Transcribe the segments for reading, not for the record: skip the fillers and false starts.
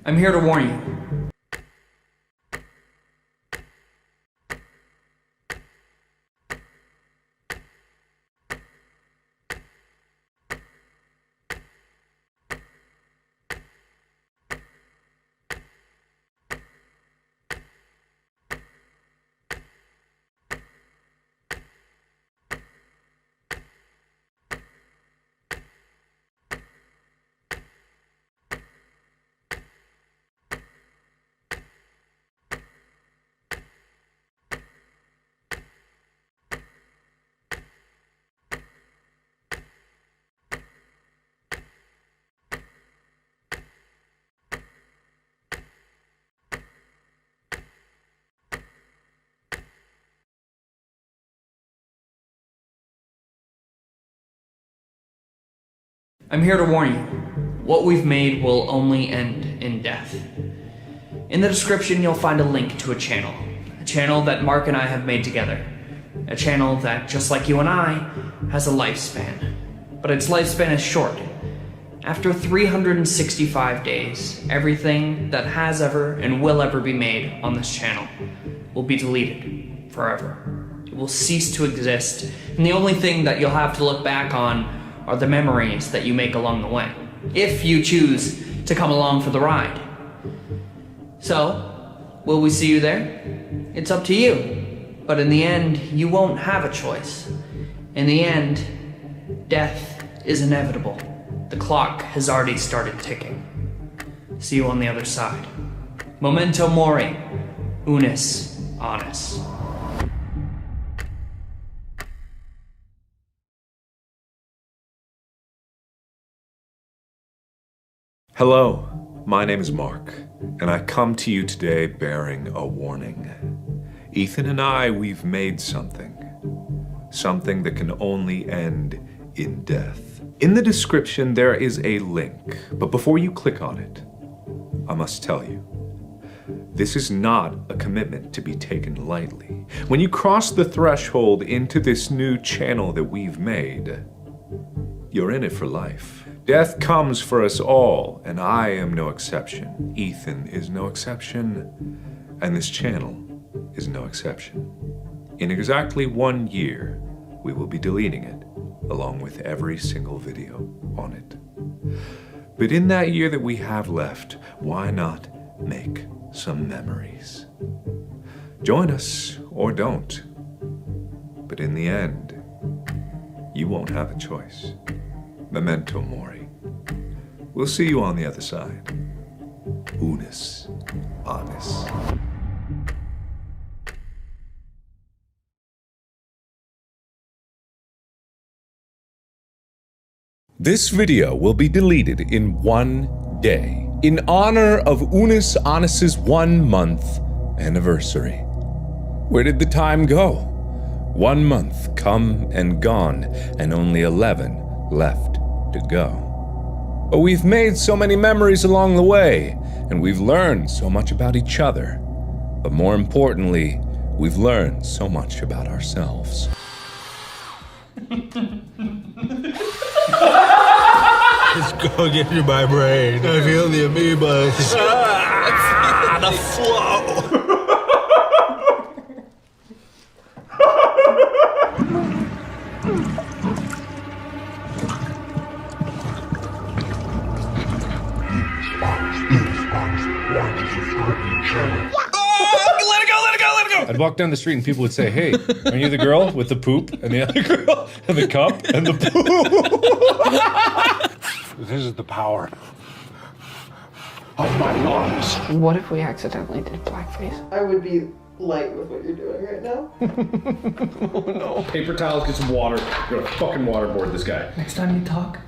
I'm here to warn you. I'm here to warn you. What we've made will only end in death. In the description, you'll find a link to a channel that Mark and I have made together. A channel that, just like you and I, has a lifespan. But its lifespan is short. After 365 days, everything that has ever and will ever be made on this channel will be deleted forever. It will cease to exist, and the only thing that you'll have to look back on are the memories that you make along the way, if you choose to come along for the ride. So, will we see you there? It's up to you. But in the end, you won't have a choice. In the end, death is inevitable. The clock has already started ticking. See you on the other side. Memento Mori. Unus Annus. Hello, my name is Mark, and I come to you today bearing a warning. Ethan and I, we've made something that can only end in death. In the description, there is a link, but before you click on it, I must tell you, this is not a commitment to be taken lightly. When you cross the threshold into this new channel that we've made, you're in it for life. Death comes for us all, and I am no exception. Ethan is no exception, and this channel is no exception. In exactly 1 year, we will be deleting it, along with every single video on it. But in that year that we have left, why not make some memories? Join us, or don't. But in the end, you won't have a choice. Memento Mori. We'll see you on the other side. Unus Annus. This video will be deleted in 1 day, in honor of Unus Annus's 1 month anniversary. Where did the time go? 1 month come and gone, and only 11 left to go. But we've made so many memories along the way, and we've learned so much about each other. But more importantly, we've learned so much about ourselves. Let's go get to my brain. I feel the amoebas. The flow. I'd walk down the street and people would say, "Hey, are you the girl with the poop?" And the other girl and the cup and the poop. This is the power of my lungs. What if we accidentally did blackface? I would be light with what you're doing right now. Oh no. Paper towels, get some water. You're gonna fucking waterboard this guy. Next time you talk.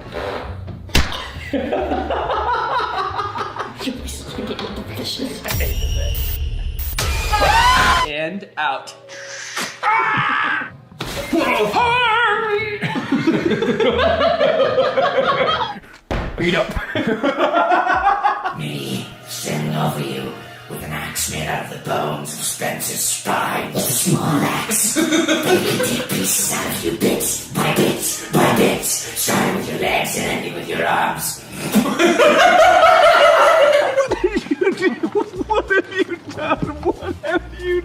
And out. Beat up. Me standing over you with an axe made out of the bones of Spencer's spine. With a small axe. Breaking deep pieces out of you bit by bit by bit. Starting with your legs and ending with your arms.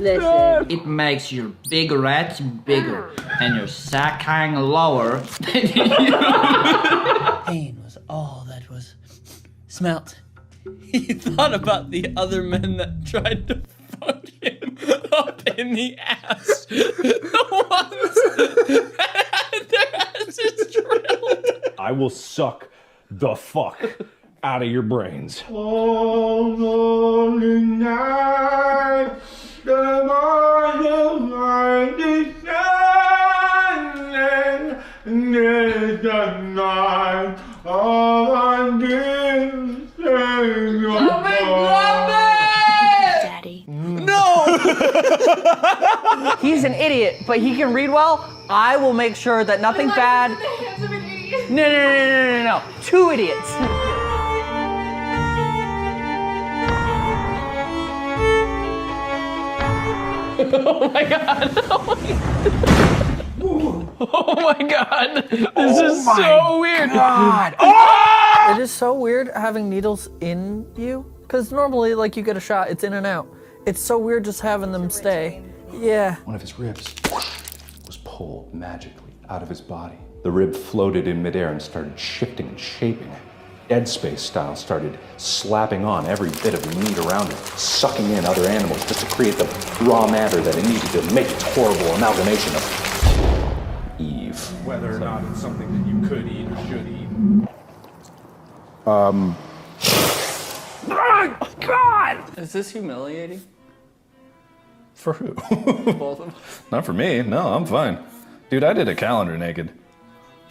Listen. It makes your big rats bigger and your sack hang lower. Pain was all that was smelt. He thought about the other men that tried to fuck him up in the ass. The ones that had their asses drilled. I will suck the fuck out of your brains. All lonely night, the morning light is shining, and there's a night all I did say Daddy. No! He's an idiot, but he can read well. I will make sure that nothing bad. No. 2 idiots. Oh my god. Oh my god. This is so weird. God. It is so weird having needles in you. Because normally, like, you get a shot, it's in and out. It's so weird just having them stay. Yeah. One of his ribs was pulled magically out of his body. The rib floated in midair and started shifting and shaping. Dead Space style started slapping on every bit of the meat around it, sucking in other animals just to create the raw matter that it needed to make its horrible amalgamation of Eve. Whether or not it's something that you could eat or should eat. Oh, God! Is this humiliating? For who? Both of them? Not for me. No, I'm fine. Dude, I did a calendar naked.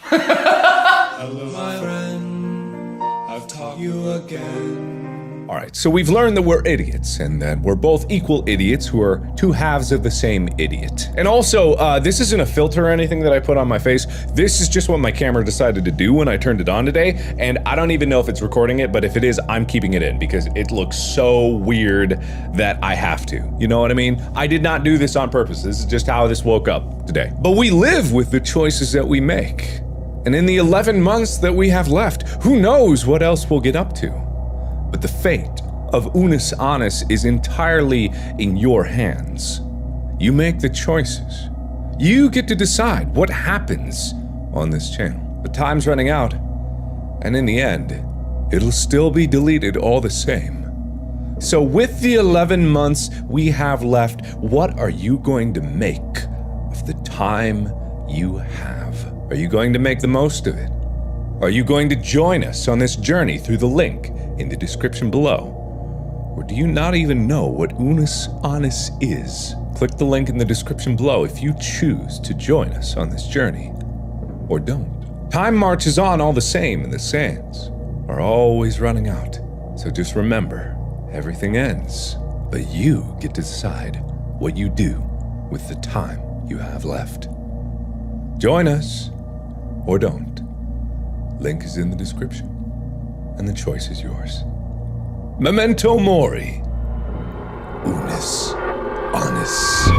Hello, my friend. I've taught you again. All right, so we've learned that we're idiots and that we're both equal idiots who are 2 halves of the same idiot. And also, this isn't a filter or anything that I put on my face. This is just what my camera decided to do when I turned it on today. And I don't even know if it's recording it, but if it is, I'm keeping it in because it looks so weird that I have to. You know what I mean? I did not do this on purpose. This is just how this woke up today. But we live with the choices that we make. And in the 11 months that we have left, who knows what else we'll get up to? But the fate of Unus Annus is entirely in your hands. You make the choices. You get to decide what happens on this channel. The time's running out, and in the end, it'll still be deleted all the same. So with the 11 months we have left, what are you going to make of the time you have? Are you going to make the most of it? Are you going to join us on this journey through the link in the description below? Or do you not even know what Unus Annus is? Click the link in the description below if you choose to join us on this journey. Or don't. Time marches on all the same, and the sands are always running out. So just remember, everything ends, but you get to decide what you do with the time you have left. Join us, or don't. Link is in the description, and the choice is yours. Memento Mori. Unus Annus.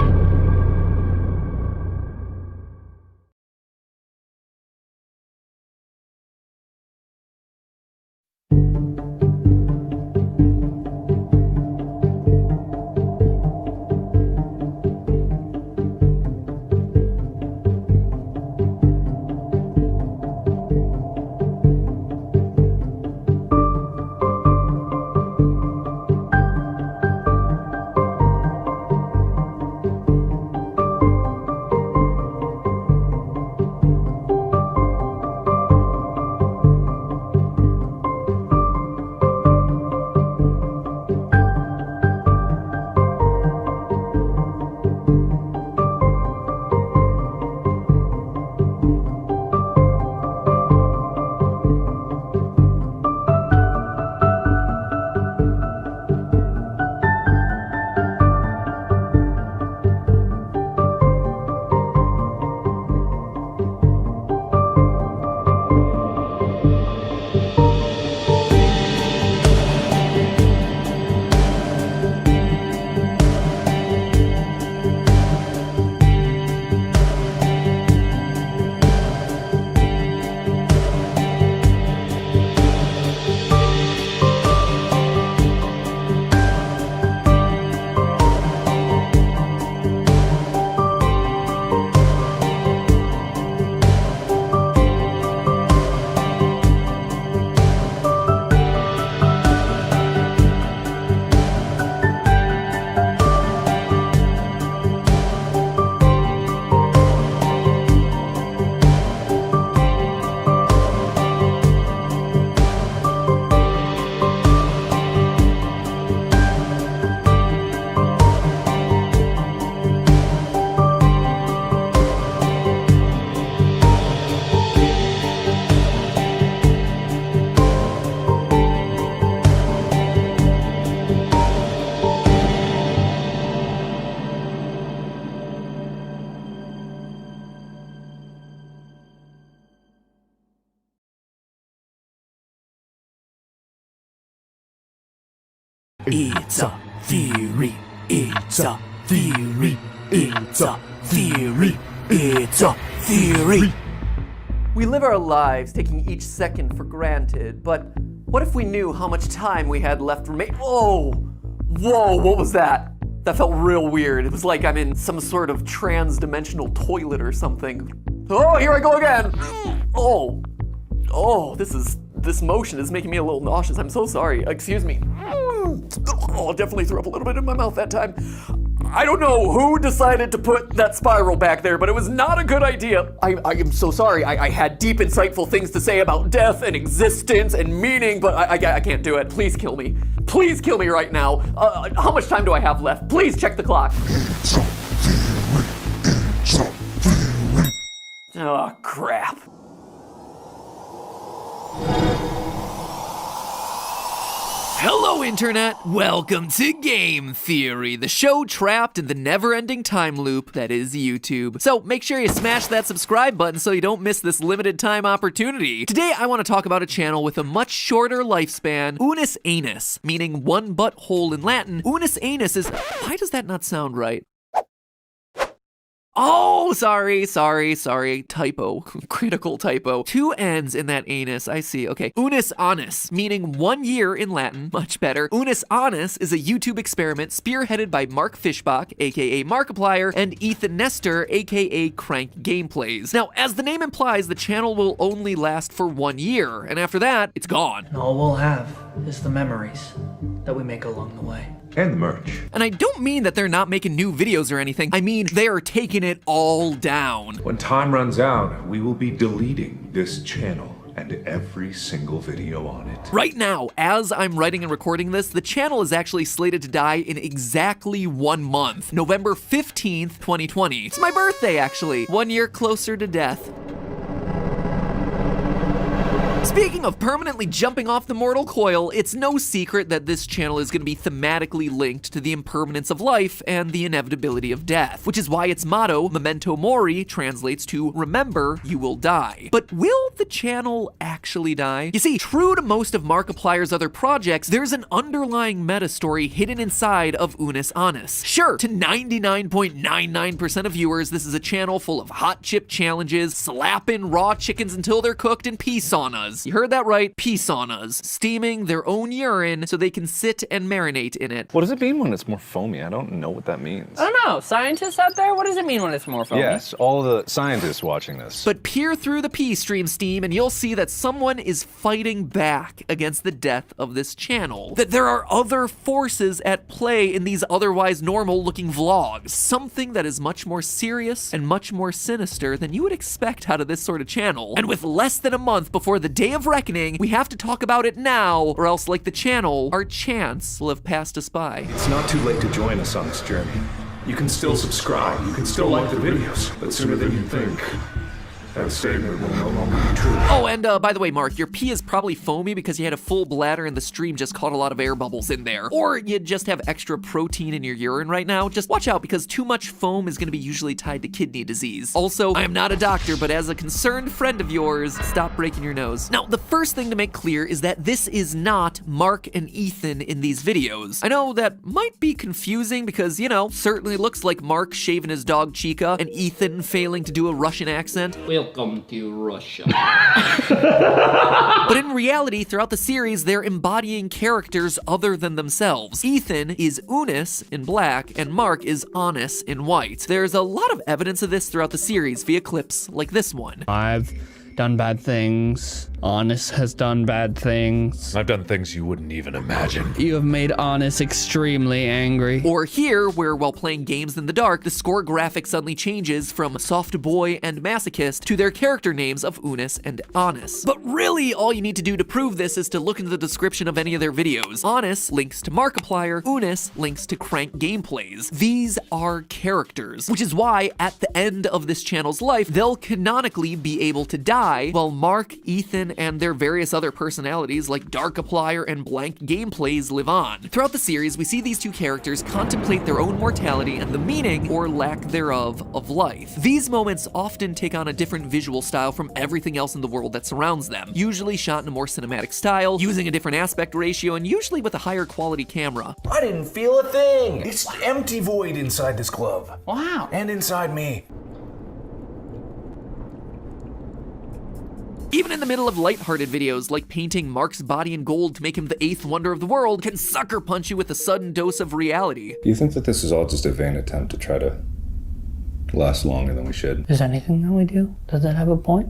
It's a theory. It's a theory. It's a theory. It's a theory. We live our lives taking each second for granted, but what if we knew how much time we had left remaining? Whoa! Whoa, what was that? That felt real weird. It was like I'm in some sort of trans-dimensional toilet or something. Oh, here I go again! Oh, this motion is making me a little nauseous. I'm so sorry. Excuse me. Oh, definitely threw up a little bit in my mouth that time. I don't know who decided to put that spiral back there, but it was not a good idea. I am so sorry. I had deep, insightful things to say about death and existence and meaning, but I can't do it. Please kill me. Please kill me right now. How much time do I have left? Please check the clock. Oh, crap. Hello, Internet! Welcome to Game Theory, the show trapped in the never-ending time loop that is YouTube. So make sure you smash that subscribe button so you don't miss this limited time opportunity. Today, I want to talk about a channel with a much shorter lifespan, Unus Annus, meaning one butthole in Latin. Unus Annus is... Why does that not sound right? Oh, sorry. Typo. Critical typo. 2 N's in that anus. I see. Okay. Unus Annus, meaning 1 year in Latin. Much better. Unus Annus is a YouTube experiment spearheaded by Mark Fishbach, aka Markiplier, and Ethan Nestor, aka Crank Gameplays. Now, as the name implies, the channel will only last for 1 year, and after that, it's gone. And all we'll have is the memories that we make along the way. And the merch. And I don't mean that they're not making new videos or anything. I mean, they are taking it all down. When time runs out, we will be deleting this channel and every single video on it. Right now, as I'm writing and recording this, the channel is actually slated to die in exactly 1 month. November 15th, 2020. It's my birthday, actually. 1 year closer to death. Speaking of permanently jumping off the mortal coil, it's no secret that this channel is going to be thematically linked to the impermanence of life and the inevitability of death, which is why its motto, Memento Mori, translates to remember, you will die. But will the channel actually die? You see, true to most of Markiplier's other projects, there's an underlying meta story hidden inside of Unus Annus. Sure, to 99.99% of viewers, this is a channel full of hot chip challenges, slapping raw chickens until they're cooked, and pee saunas. You heard that right, pee saunas, steaming their own urine so they can sit and marinate in it. What does it mean when it's more foamy? I don't know what that means. I don't know. Scientists out there, what does it mean when it's more foamy? Yes, all the scientists watching this. But peer through the pee stream steam and you'll see that someone is fighting back against the death of this channel. That there are other forces at play in these otherwise normal looking vlogs. Something that is much more serious and much more sinister than you would expect out of this sort of channel. And with less than a month before the day of reckoning, we have to talk about it now, or else, like the channel, our chance will have passed us by. It's not too late to join us on this journey. You can still subscribe, you can still like the videos, but sooner than you think, that statement will no longer be true. Oh, and by the way, Mark, your pee is probably foamy because you had a full bladder and the stream just caught a lot of air bubbles in there. Or you just have extra protein in your urine right now. Just watch out because too much foam is going to be usually tied to kidney disease. Also, I am not a doctor, but as a concerned friend of yours, stop breaking your nose. Now, the first thing to make clear is that this is not Mark and Ethan in these videos. I know that might be confusing because, you know, certainly looks like Mark shaving his dog Chica and Ethan failing to do a Russian accent. Welcome to Russia. But in reality, throughout the series, they're embodying characters other than themselves. Ethan is Unus in black, and Mark is Annus in white. There's a lot of evidence of this throughout the series via clips like this one. I've done bad things. Annus has done bad things. I've done things you wouldn't even imagine. You have made Annus extremely angry. Or here, where while playing games in the dark, the score graphic suddenly changes from soft boy and masochist to their character names of Unus and Annus. But really, all you need to do to prove this is to look into the description of any of their videos. Annus links to Markiplier, Unus links to Crank Gameplays. These are characters, which is why at the end of this channel's life, they'll canonically be able to die while Mark, Ethan, and their various other personalities like Darkiplier and Blank Gameplays live on. Throughout the series, we see these two characters contemplate their own mortality and the meaning, or lack thereof, of life. These moments often take on a different visual style from everything else in the world that surrounds them, usually shot in a more cinematic style, using a different aspect ratio, and usually with a higher quality camera. I didn't feel a thing! It's empty void inside this glove. Wow. And inside me. Even in the middle of lighthearted videos like painting Mark's body in gold to make him the 8th wonder of the world can sucker punch you with a sudden dose of reality. Do you think that this is all just a vain attempt to try to last longer than we should? Is anything that we do, does that have a point?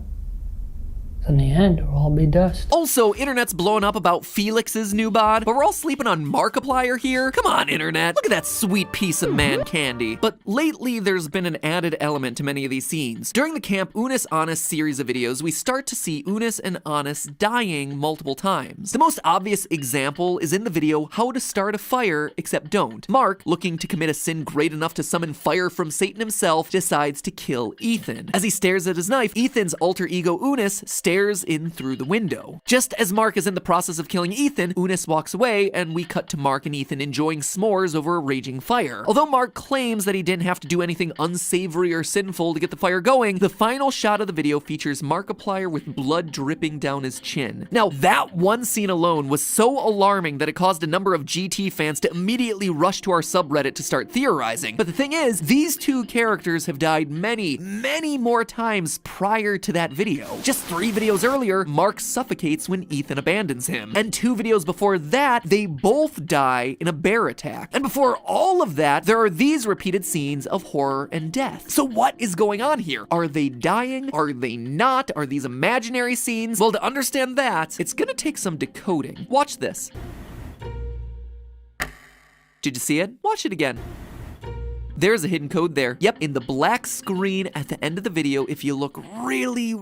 In the end, it'll all be dust. Also, internet's blowing up about Felix's new bod, but we're all sleeping on Markiplier here? Come on, internet. Look at that sweet piece of man candy. But lately, there's been an added element to many of these scenes. During the Camp Unus Annus series of videos, we start to see Unus and Annus dying multiple times. The most obvious example is in the video How to Start a Fire, Except Don't. Mark, looking to commit a sin great enough to summon fire from Satan himself, decides to kill Ethan. As he stares at his knife, Ethan's alter ego Unus stares in through the window. Just as Mark is in the process of killing Ethan, Unus walks away, and we cut to Mark and Ethan enjoying s'mores over a raging fire. Although Mark claims that he didn't have to do anything unsavory or sinful to get the fire going, the final shot of the video features Markiplier with blood dripping down his chin. Now, that one scene alone was so alarming that it caused a number of GT fans to immediately rush to our subreddit to start theorizing. But the thing is, these two characters have died many, many more times prior to that video. Just 3 videos earlier, Mark suffocates when Ethan abandons him. And 2 videos before that, they both die in a bear attack. And before all of that, there are these repeated scenes of horror and death. So what is going on here? Are they dying? Are they not? Are these imaginary scenes? Well, to understand that, it's gonna take some decoding. Watch this. Did you see it? Watch it again. There's a hidden code there. Yep, in the black screen at the end of the video, if you look really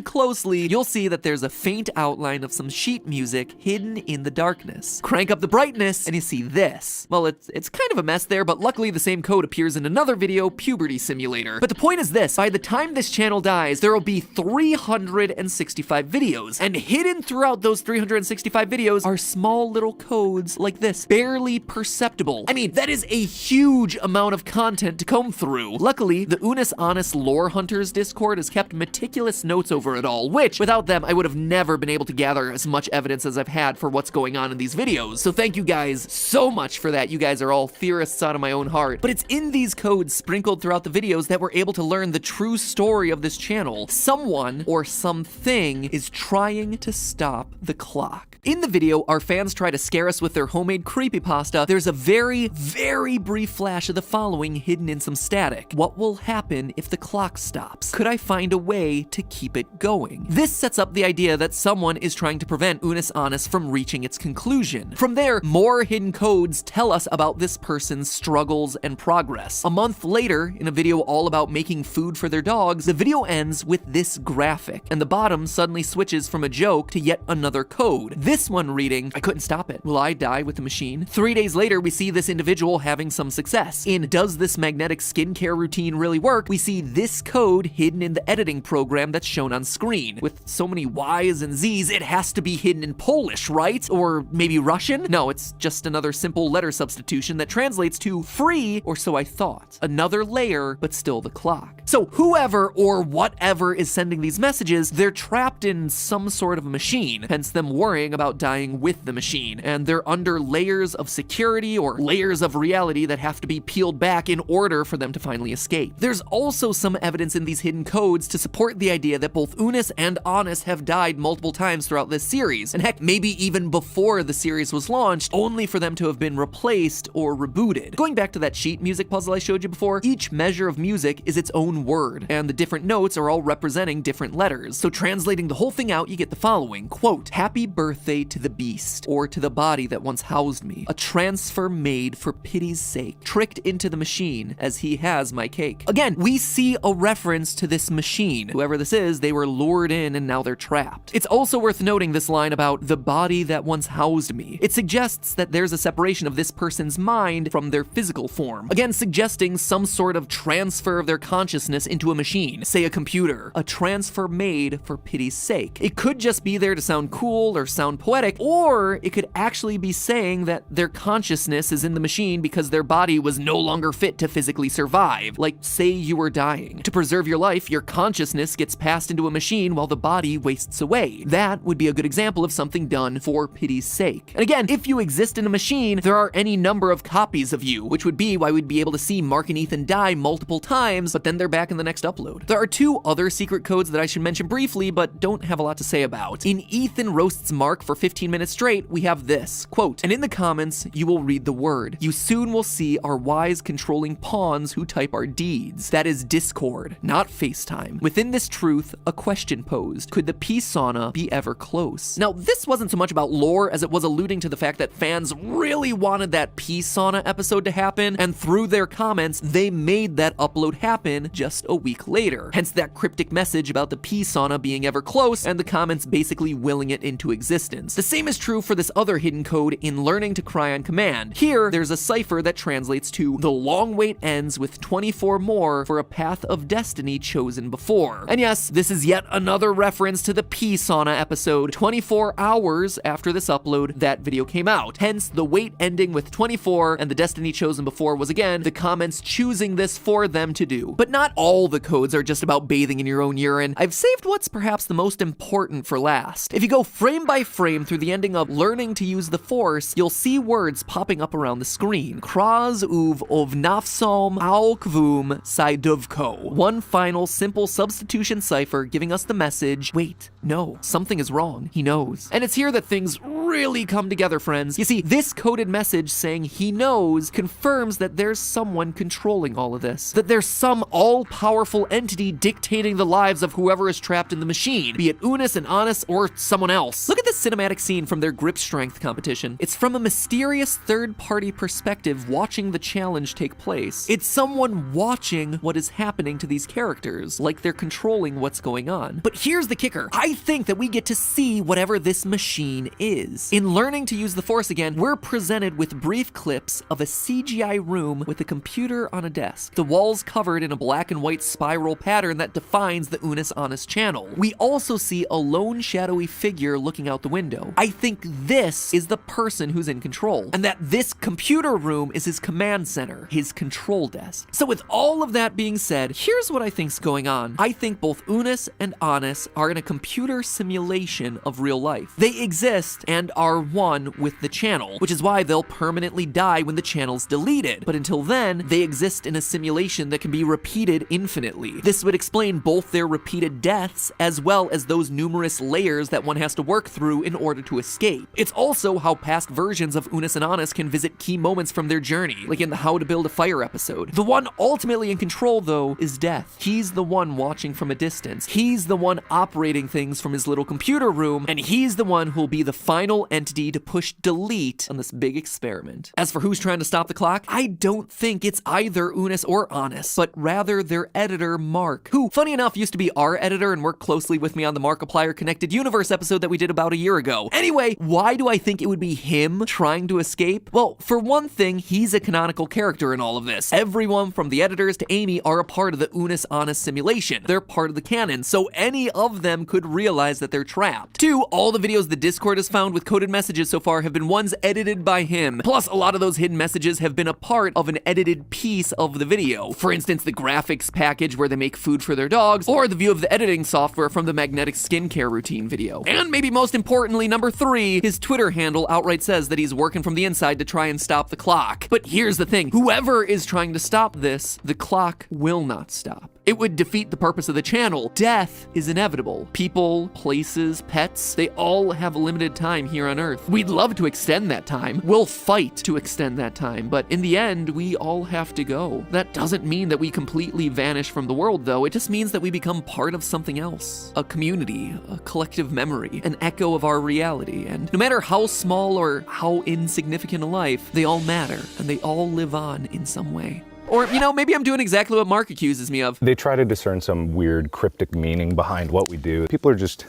closely, you'll see that there's a faint outline of some sheet music hidden in the darkness. Crank up the brightness, and you see this. Well, it's kind of a mess there, but luckily the same code appears in another video, Puberty Simulator. But the point is this, by the time this channel dies, there will be 365 videos, and hidden throughout those 365 videos are small little codes like this, barely perceptible. I mean, that is a huge amount of content to comb through. Luckily, the Unus Annus Lore Hunters Discord has kept meticulous notes over it all, which, without them, I would have never been able to gather as much evidence as I've had for what's going on in these videos. So thank you guys so much for that. You guys are all theorists out of my own heart. But it's in these codes sprinkled throughout the videos that we're able to learn the true story of this channel. Someone or something is trying to stop the clock. In the video, our fans try to scare us with their homemade creepypasta. There's a very brief flash of the following hidden in some static. What will happen if the clock stops? Could I find a way to keep it going? This sets up the idea that someone is trying to prevent Unus Annus from reaching its conclusion. From there, more hidden codes tell us about this person's struggles and progress. A month later, in a video all about making food for their dogs, the video ends with this graphic, and the bottom suddenly switches from a joke to yet another code. This one reading, I couldn't stop it. Will I die with the machine? 3 days later, we see this individual having some success. In Does This Magnetic Skincare Routine Really Work? We see this code hidden in the editing program that's shown on screen. With so many Y's and Z's, it has to be hidden in Polish, right? Or maybe Russian? No, it's just another simple letter substitution that translates to free, or so I thought. Another layer, but still the clock. So whoever or whatever is sending these messages, they're trapped in some sort of a machine, hence them worrying about dying with the machine, and they're under layers of security or layers of reality that have to be peeled back in order for them to finally escape. There's also some evidence in these hidden codes to support the idea that both Unus and Annus have died multiple times throughout this series, and heck, maybe even before the series was launched, only for them to have been replaced or rebooted. Going back to that sheet music puzzle I showed you before, each measure of music is its own word, and the different notes are all representing different letters. So translating the whole thing out, you get the following, quote, "Happy birthday to the beast, or to the body that once housed me, a transfer made for pity's sake, tricked into the machine, as he has my cake." Again, we see a reference to this machine. Whoever this is they were lured in and now they're trapped. It's also worth noting this line about the body that once housed me. It suggests that there's a separation of this person's mind from their physical form, again suggesting some sort of transfer of their consciousness into a machine, say a computer, a transfer made for pity's sake. It could just be there to sound cool or sound poetic, or it could actually be saying that their consciousness is in the machine because their body was no longer fit to physically survive. Like, say you were dying. To preserve your life, your consciousness gets passed into a machine while the body wastes away. That would be a good example of something done for pity's sake. And again, if you exist in a machine, there are any number of copies of you, which would be why we'd be able to see Mark and Ethan die multiple times, but then they're back in the next upload. There are two other secret codes that I should mention briefly, but don't have a lot to say about. In Ethan roasts Mark for 15 minutes straight, we have this, quote, "And in the comments, you will read the word. You soon will see our wise controlling pawns who type our deeds. That is Discord, not FaceTime. Within this truth, a question posed. Could the peace sauna be ever close?" Now, this wasn't so much about lore as it was alluding to the fact that fans really wanted that peace sauna episode to happen, and through their comments, they made that upload happen just a week later. Hence that cryptic message about the peace sauna being ever close, and the comments basically willing it into existence. The same is true for this other hidden code in Learning to Cry on Command. Here, there's a cipher that translates to, "The long wait ends with 24 more for a path of destiny chosen before." And yes, this is yet another reference to the peace sauna episode 24 hours after this upload, that video came out. Hence, the wait ending with 24, and the destiny chosen before was again the comments choosing this for them to do. But not all the codes are just about bathing in your own urine. I've saved what's perhaps the most important for last. If you go frame by frame through the ending of Learning to Use the Force, you'll see words popping up around the screen. Kraz uv ovnavsom aukvum saiduvko. One final simple substitution cipher giving us the message, wait, no, something is wrong. He knows. And it's here that things really come together, friends. You see, this coded message saying he knows confirms that there's someone controlling all of this. That there's some all-powerful entity dictating the lives of whoever is trapped in the machine, be it Unus Annus or someone else. Look at this cinematic scene from their grip strength competition. It's from a mysterious third-party perspective watching the challenge take place. It's someone watching what is happening to these characters, like they're controlling what's going on. But here's the kicker. I think that we get to see whatever this machine is. In Learning to Use the Force again, we're presented with brief clips of a CGI room with a computer on a desk. The walls covered in a black and white spiral pattern that defines the Unus Annus channel. We also see a lone shadowy figure looking out the window. I think this is the person who's in control, and that this computer room is his command center, his control desk. So with all of that being said, here's what I think's going on. I think both Unus and Annus are in a computer simulation of real life. They exist and are one with the channel, which is why they'll permanently die when the channel's deleted. But until then, they exist in a simulation that can be repeated infinitely. This would explain both their repeated deaths as well as those numerous layers that one has to work through in order to escape. It's also how past versions of Unus Annus can visit key moments from their journey, like in the How to Build a Fire episode. The one ultimately in control, though, is Death. He's the one watching from a distance. He's the one operating things from his little computer room, and he's the one who'll be the final entity to push delete on this big experiment. As for who's trying to stop the clock, I don't think it's either Unus or Annus, but rather their editor, Mark, who, funny enough, used to be our editor and worked closely with me on the Markiplier Connected Universe episode that we did about a year ago. Anyway, why do I think it would be him trying to escape? Well, for one thing, he's a canonical character in all of this. Everyone from the editors to Amy are a part of the Unus Annus simulation. They're part of the canon, so any of them could realize that they're trapped. Two, all the videos the Discord has found with coded messages so far have been ones edited by him. Plus, a lot of those hidden messages have been a part of an edited piece of the video. For instance, the graphics package where they make food for their dogs, or the view of the editing software from the magnetic skincare routine video. And maybe most importantly, number 3, his Twitter handle outright says that he's working from the inside to try and stop the clock. But here's the thing, whoever is trying to stop this, the clock will not stop. It would defeat the purpose of the channel. Death is inevitable. People, places, pets, they all have a limited time here on Earth. We'd love to extend that time. We'll fight to extend that time, but in the end, we all have to go. That doesn't mean that we completely vanish from the world, though. It just means that we become part of something else. A community, a collective memory, an echo of our reality. And no matter how small or how insignificant a life, they all matter, and they all live on in some way. Or, maybe I'm doing exactly what Mark accuses me of. They try to discern some weird cryptic meaning behind what we do. People are just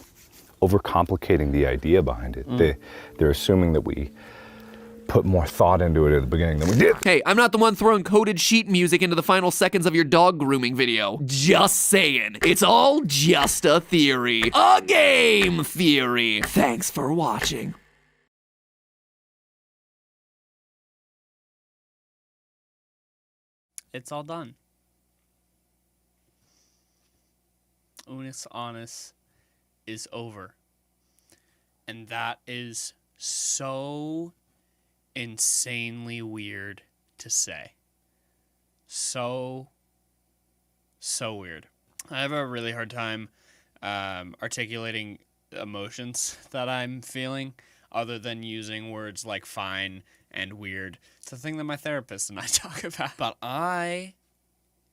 overcomplicating the idea behind it. They're assuming that we put more thought into it at the beginning than we did. Hey, I'm not the one throwing coded sheet music into the final seconds of your dog grooming video. Just saying. It's all just a theory. A game theory. Thanks for watching. It's all done. Unus Annus is over. And that is so insanely weird to say. So weird. I have a really hard time articulating emotions that I'm feeling other than using words like fine and weird. It's a thing that my therapist and I talk about. But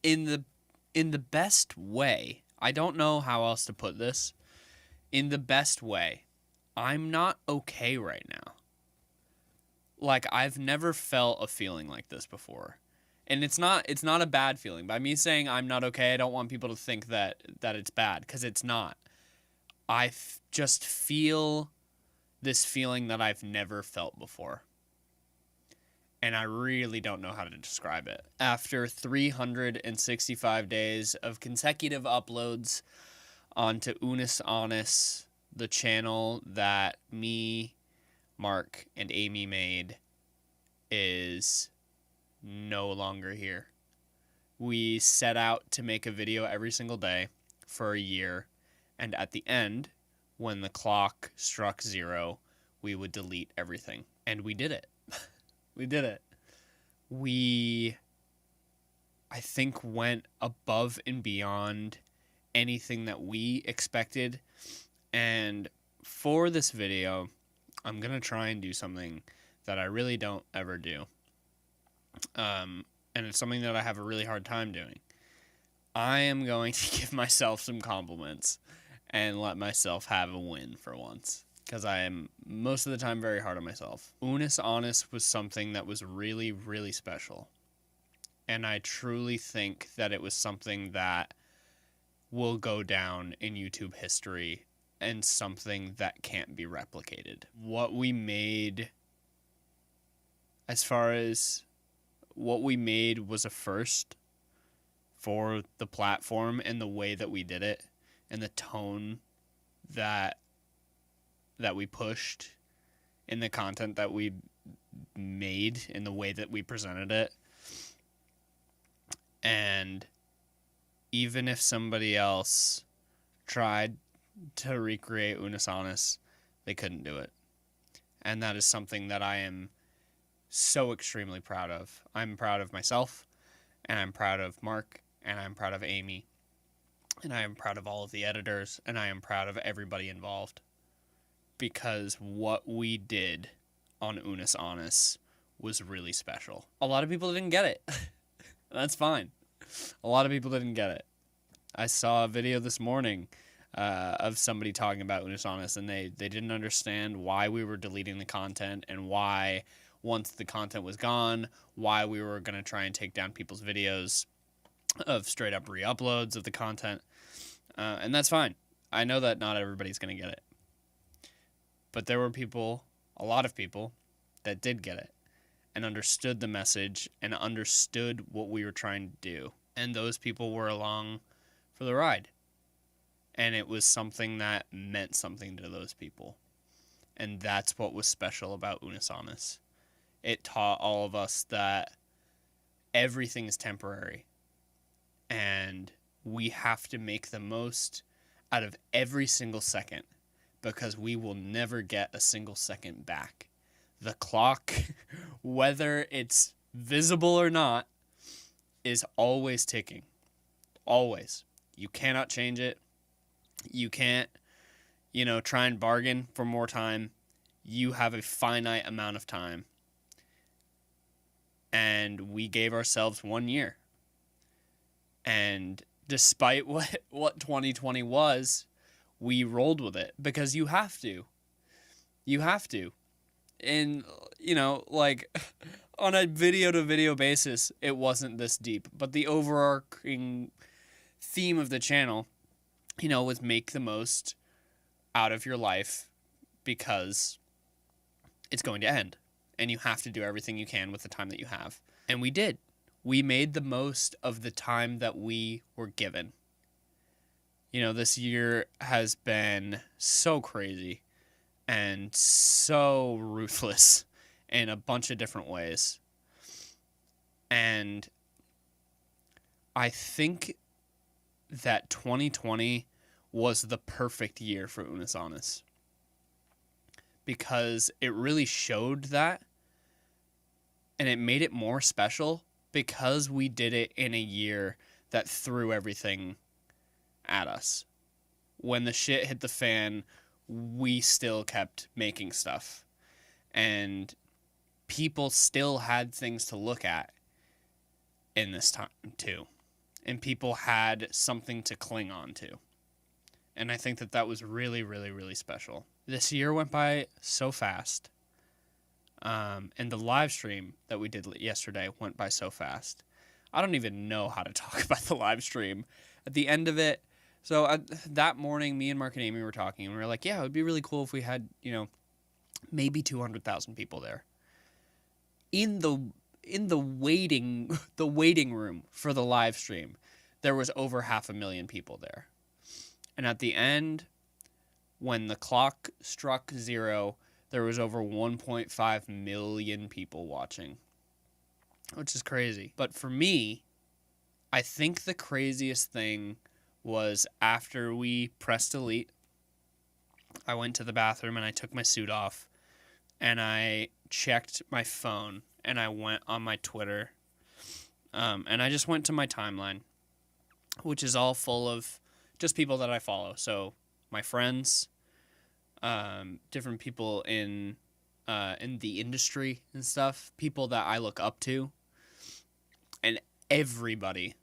in the best way, I don't know how else to put this. In the best way, I'm not okay right now. Like, I've never felt a feeling like this before. And it's not a bad feeling. By me saying I'm not okay, I don't want people to think that it's bad, because it's not. I just feel this feeling that I've never felt before. And I really don't know how to describe it. After 365 days of consecutive uploads onto Unus Annus, the channel that me, Mark, and Amy made, is no longer here. We set out to make a video every single day for a year, and at the end, when the clock struck 0, we would delete everything. And we did it. We did it. We, I think, went above and beyond anything that we expected. And for this video, I'm going to try and do something that I really don't ever do. And it's something that I have a really hard time doing. I am going to give myself some compliments and let myself have a win for once, because I am most of the time very hard on myself. Unus Annus was something that was really, really special. And I truly think that it was something that will go down in YouTube history and something that can't be replicated. What we made, as far as what we made, was a first for the platform, and the way that we did it, and the tone that we pushed in the content that we made, in the way that we presented it. And even if somebody else tried to recreate Unus Annus, they couldn't do it. And that is something that I am so extremely proud of. I'm proud of myself, and I'm proud of Mark, and I'm proud of Amy, and I am proud of all of the editors, and I am proud of everybody involved. Because what we did on Unus Annus was really special. A lot of people didn't get it. That's fine. A lot of people didn't get it. I saw a video this morning of somebody talking about Unus Annus, and they didn't understand why we were deleting the content, and why, once the content was gone, why we were going to try and take down people's videos of straight up re-uploads of the content. And that's fine. I know that not everybody's going to get it. But there were people, a lot of people, that did get it and understood the message and understood what we were trying to do. And those people were along for the ride. And it was something that meant something to those people. And that's what was special about Unus Annus. It taught all of us that everything is temporary. And we have to make the most out of every single second, because we will never get a single second back. The clock, whether it's visible or not, is always ticking. Always. You cannot change it. You can't, try and bargain for more time. You have a finite amount of time. And we gave ourselves 1 year. And despite what 2020 was, we rolled with it, because you have to. You have to. And, on a video-to-video basis, it wasn't this deep. But the overarching theme of the channel, you know, was make the most out of your life because it's going to end. And you have to do everything you can with the time that you have. And we did. We made the most of the time that we were given. You know, this year has been so crazy and so ruthless in a bunch of different ways. And I think that 2020 was the perfect year for Unus Annus, because it really showed that, and it made it more special because we did it in a year that threw everything at us. When the shit hit the fan, we still kept making stuff, and people still had things to look at in this time too, and people had something to cling on to. And I think that that was really, really, really special. This year went by so fast. And the live stream that we did yesterday went by so fast. I don't even know how to talk about the live stream. At the end of it, so that morning, me and Mark and Amy were talking, and we were like, yeah, it would be really cool if we had, you know, maybe 200,000 people there. In the waiting room for the live stream, there was over 500,000 people there. And at the end, when the clock struck 0, there was over 1.5 million people watching, which is crazy. But for me, I think the craziest thing was after we pressed delete, I went to the bathroom and I took my suit off and I checked my phone and I went on my Twitter, and I just went to my timeline, which is all full of just people that I follow. So my friends, different people in the industry and stuff, people that I look up to, and everybody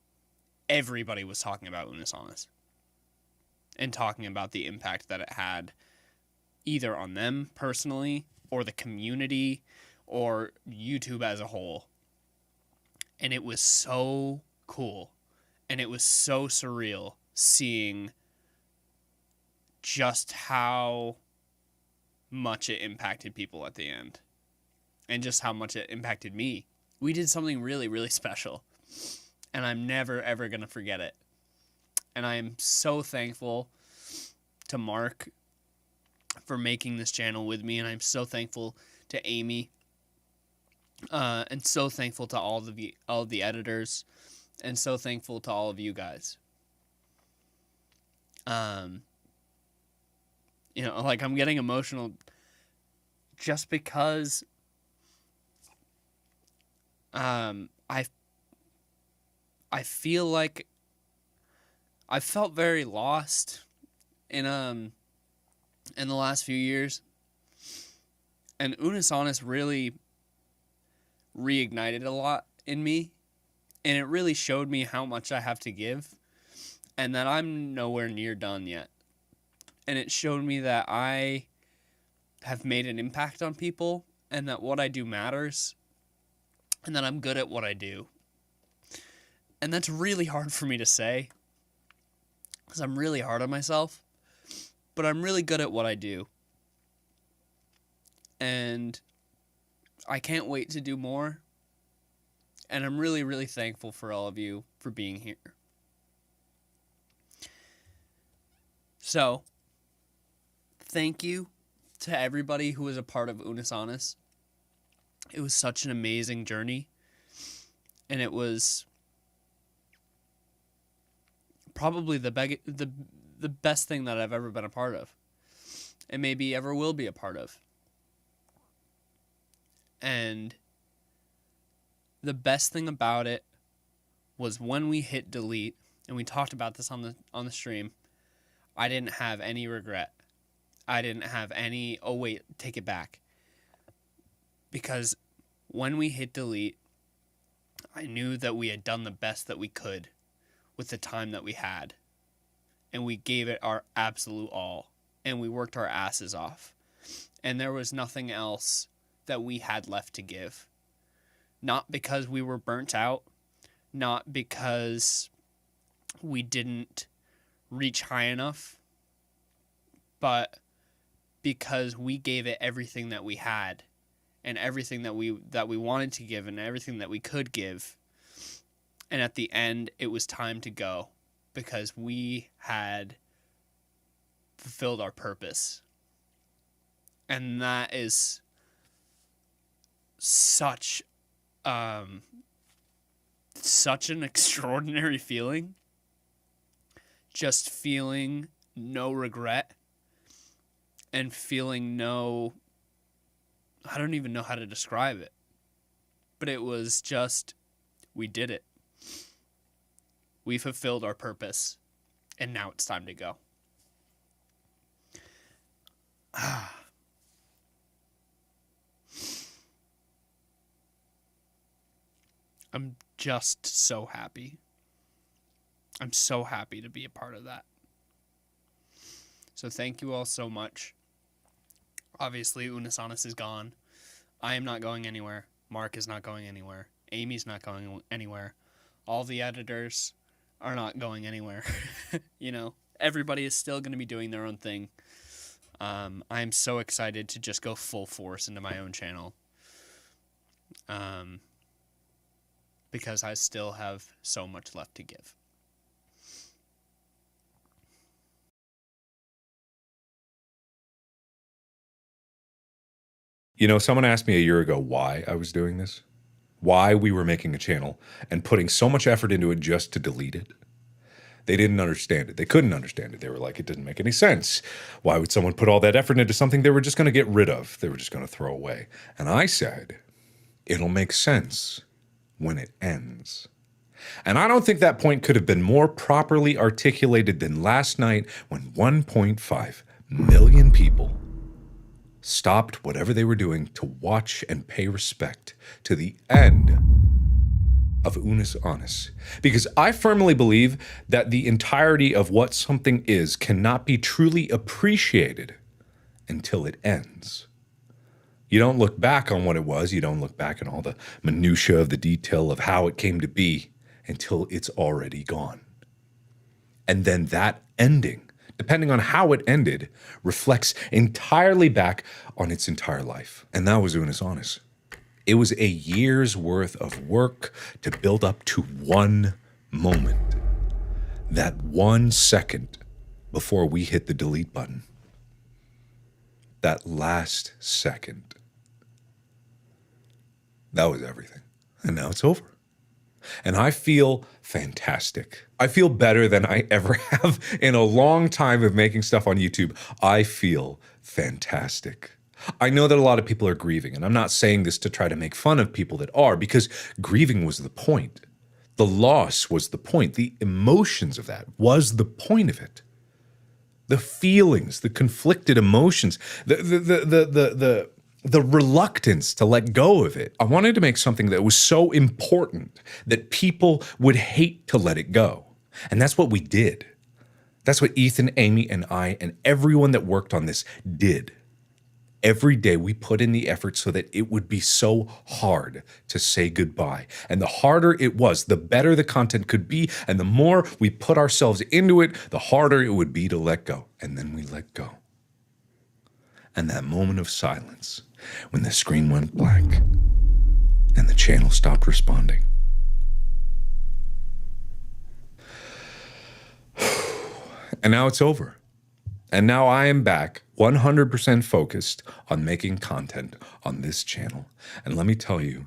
was talking about Unus Annus and talking about the impact that it had either on them personally or the community or YouTube as a whole. And it was so cool and it was so surreal seeing just how much it impacted people at the end and just how much it impacted me. We did something really, really special, and I'm never, ever going to forget it. And I am so thankful to Mark for making this channel with me, and I'm so thankful to Amy, and so thankful to all of the editors, and so thankful to all of you guys. You know, like, I'm getting emotional just because I feel like I felt very lost in the last few years, and Unus Annus really reignited a lot in me, and it really showed me how much I have to give and that I'm nowhere near done yet. And it showed me that I have made an impact on people and that what I do matters and that I'm good at what I do. And that's really hard for me to say because I'm really hard on myself, but I'm really good at what I do. And I can't wait to do more. And I'm really, really thankful for all of you for being here. So, thank you to everybody who was a part of Unus Annus. It was such an amazing journey. And it was probably the best thing that I've ever been a part of. And maybe ever will be a part of. And the best thing about it was when we hit delete, and we talked about this on the stream, I didn't have any regret. I didn't have any, oh wait, take it back. Because when we hit delete, I knew that we had done the best that we could with the time that we had. And we gave it our absolute all. And we worked our asses off. And there was nothing else that we had left to give. Not because we were burnt out, not because we didn't reach high enough, but because we gave it everything that we had and everything that we wanted to give and everything that we could give. And at the end, it was time to go because we had fulfilled our purpose. And that is such an extraordinary feeling. Just feeling no regret and feeling no, I don't even know how to describe it, but it was just, we did it. We fulfilled our purpose, and now it's time to go. I'm just so happy. I'm so happy to be a part of that. So thank you all so much. Obviously, Unus Annus is gone. I am not going anywhere. Mark is not going anywhere. Amy's not going anywhere. All the editors are not going anywhere. You know, everybody is still going to be doing their own thing. I'm so excited to just go full force into my own channel. Because I still have so much left to give. You know, someone asked me a year ago why I was doing this, why we were making a channel and putting so much effort into it just to delete it. They didn't understand it. They couldn't understand it. They were like, it didn't make any sense. Why would someone put all that effort into something they were just going to get rid of? They were just going to throw away. And I said, it'll make sense when it ends. And I don't think that point could have been more properly articulated than last night when 1.5 million people stopped whatever they were doing to watch and pay respect to the end of Unus Annus. Because I firmly believe that the entirety of what something is cannot be truly appreciated until it ends. You don't look back on what it was, you don't look back on all the minutiae of the detail of how it came to be until it's already gone. And then that ending, depending on how it ended, reflects entirely back on its entire life. And that was Unus Annus. It was a year's worth of work to build up to one moment. That 1 second before we hit the delete button. That last second. That was everything. And now it's over. And I feel fantastic. I feel better than I ever have in a long time of making stuff on YouTube. I feel fantastic. I know that a lot of people are grieving, and I'm not saying this to try to make fun of people that are, because grieving was the point. The loss was the point. The emotions of that was the point of it. The feelings, the conflicted emotions, the reluctance to let go of it. I wanted to make something that was so important that people would hate to let it go. And that's what we did. That's what Ethan, Amy, and I, and everyone that worked on this did. Every day we put in the effort so that it would be so hard to say goodbye. And the harder it was, the better the content could be. And the more we put ourselves into it, the harder it would be to let go. And then we let go. And that moment of silence, when the screen went blank and the channel stopped responding. And now it's over. And now I am back 100% focused on making content on this channel. And let me tell you,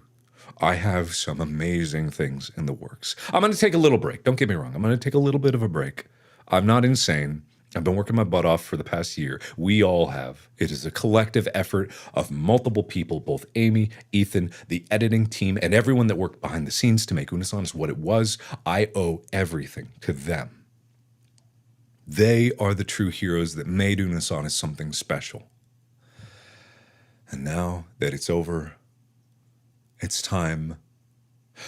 I have some amazing things in the works. I'm going to take a little break. Don't get me wrong. I'm going to take a little bit of a break. I'm not insane. I've been working my butt off for the past year. We all have. It is a collective effort of multiple people, both Amy, Ethan, the editing team, and everyone that worked behind the scenes to make Unus Annus what it was. I owe everything to them. They are the true heroes that made Unus Annus something special. And now that it's over, it's time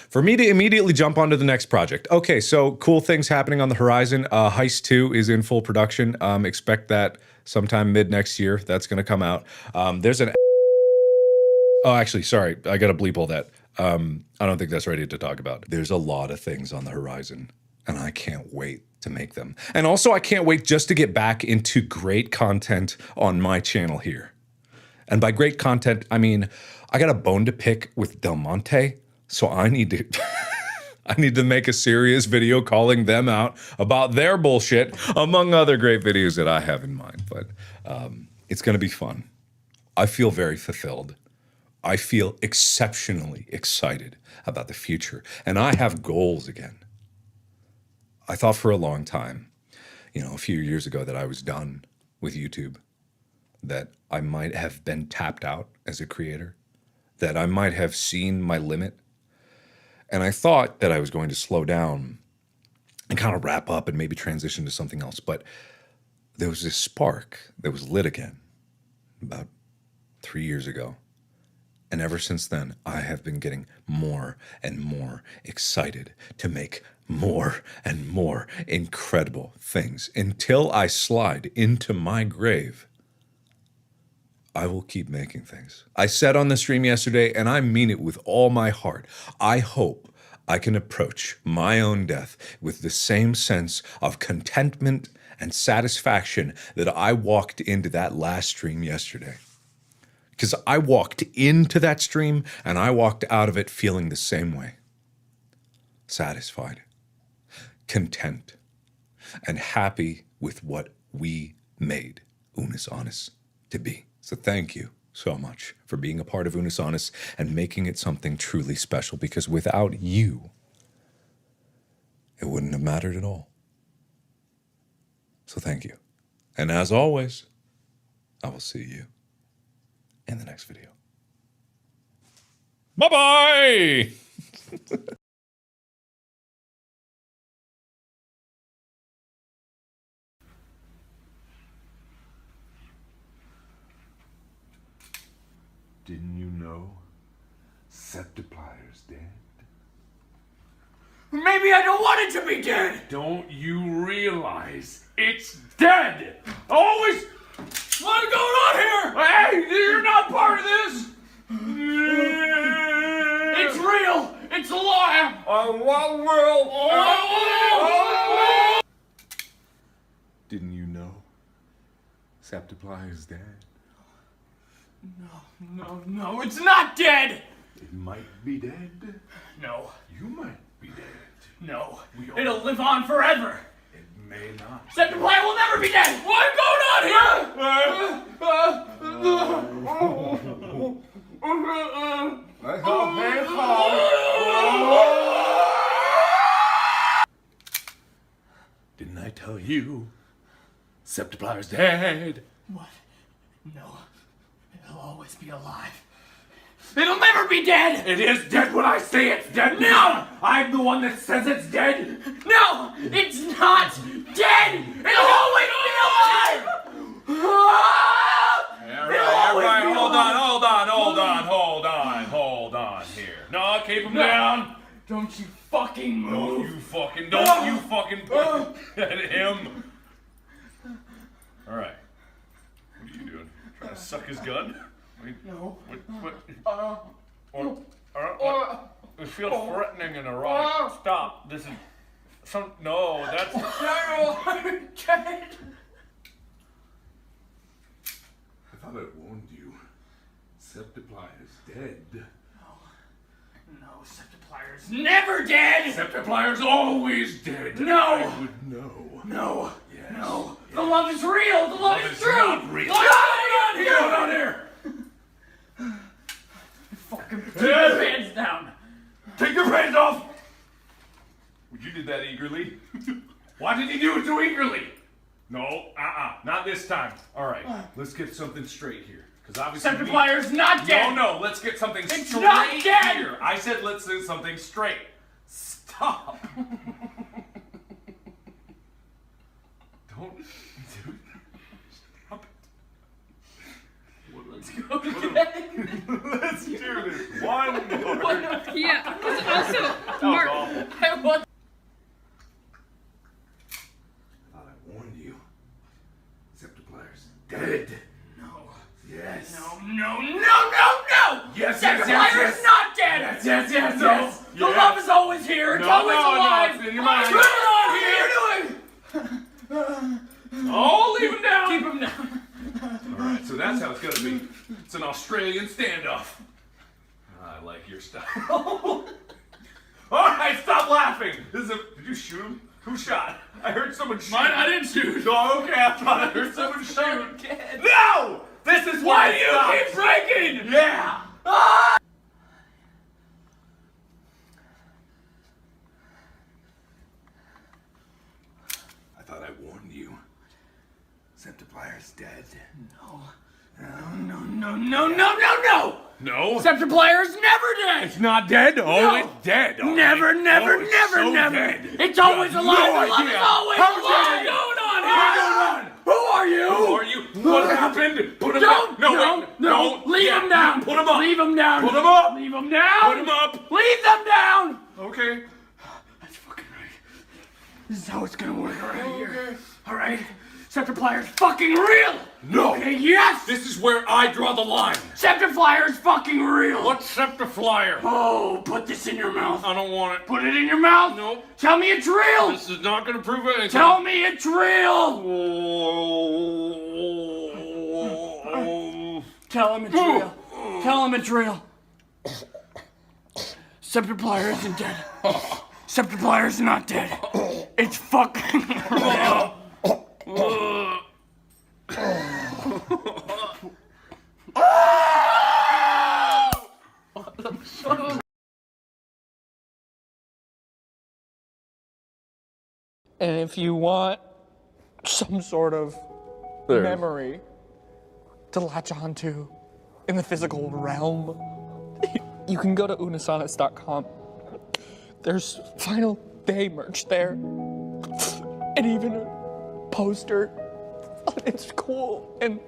for me to immediately jump onto the next project. Okay, so cool things happening on the horizon. Heist 2 is in full production. Expect that sometime mid next year. That's going to come out. There's an... Oh, actually, sorry. I got to bleep all that. I don't think that's ready to talk about. There's a lot of things on the horizon, and I can't wait to make them. And also, I can't wait just to get back into great content on my channel here. And by great content, I mean, I got a bone to pick with Del Monte, so I need to I need to make a serious video calling them out about their bullshit, among other great videos that I have in mind. But it's gonna be fun. I feel very fulfilled. I feel exceptionally excited about the future, and I have goals again. I thought for a long time, you know, a few years ago that I was done with YouTube, that I might have been tapped out as a creator, that I might have seen my limit. And I thought that I was going to slow down and kind of wrap up and maybe transition to something else. But there was this spark that was lit again about 3 years ago. And ever since then, I have been getting more and more excited to make more and more incredible things. Until I slide into my grave, I will keep making things. I said on the stream yesterday, and I mean it with all my heart, I hope I can approach my own death with the same sense of contentment and satisfaction that I walked into that last stream yesterday. Because I walked into that stream and I walked out of it feeling the same way. Satisfied, content, and happy with what we made Unus Annus to be. So thank you so much for being a part of Unus Annus and making it something truly special, because without you, it wouldn't have mattered at all. So thank you. And as always, I will see you in the next video. Bye-bye! Didn't you know Septiplier's dead? Maybe I don't want it to be dead! Don't you realize it's dead? Always! What's going on here? Hey, you're not part of this! It's real! It's alive! What world? Didn't you know Septiplier's dead? No, it's not dead! It might be dead. No. You might be dead. No. It'll live on forever! It may not. Septiplier will never be dead! What's going on here? Didn't I tell you Septiplier's dead? What? No. It'll always be alive. It'll never be dead! It is dead when I say it's dead. No! I'm the one that says it's dead. No! It's not dead! It'll always be alive! Everybody, hold on here. No, keep him down. Don't you fucking move! Don't you fucking point at him. Alright. What are you doing? Trying to suck his gun? No. What? It feels threatening and erotic. Stop. This is no, that's Daryl, I'm dead. I thought I warned you. Septiplier's dead. No, Septiplier's never dead! Septiplier's always dead. No! I would know. No! Yes. No! The love is real! The love is true! Not real. What's going on here? Fucking put your pants down! Take your pants off! You did that eagerly. Why did you do it so eagerly? No, not this time. All right, let's get something straight here. Because obviously Septiplier's not dead! No, let's get something It's straight not dead! here. I said let's do something straight. Stop. Don't do Stop it. Let's go again! Let's do this one more. Yeah, because also, That was Mark, awful. I want. I thought I warned you. Septiplier's dead. No. Yes. No. Yes, Septiplier's not dead! Yes, yes, yes, yes. The love is always here. It's always alive. No, it's in your mind. Turn it on here. What are you doing? Oh, leave him down. Keep him down. All right, so that's how it's gonna be. It's an Australian standoff. I like your style. All right, stop laughing. Did you shoot him? Who shot? I heard someone shoot. Mine, I didn't shoot. Oh, okay, I thought I heard someone shoot. No! This is Why why do you keep breaking? Yeah. Ah! I thought I warned you. Septiplier's dead. No. No. No? Septiplier's never dead. It's not dead? Oh, No. it's dead. All Never, right. never, Oh, it's never, so never. dead. It's always You have alive. no The love is idea. always How alive. dare you? What's going on What's here? going on? Who are you? Who are you? What happened? Put him Don't. down. No. Don't. Leave Yeah, him down. Put him up. Leave him down. Put him up. Leave him down. Put him up. Leave them down. Okay. That's fucking right. This is how it's gonna work around here. All right. Septiplier's fucking real. No. Okay, yes. This is where I draw the line. Septiplier's fucking real. What's Septiplier? Oh, put this in your mouth. I don't want it. Put it in your mouth. Nope. Tell me it's real. This is not gonna prove anything. Tell me it's real. Tell him it's real. Tell him it's real. Septiplier isn't dead. Septiplier's not dead. It's fucking real. And if you want some sort of memory to latch onto in the physical realm, you can go to unusannus.com. There's Final Day merch there, and even a poster. It's cool, and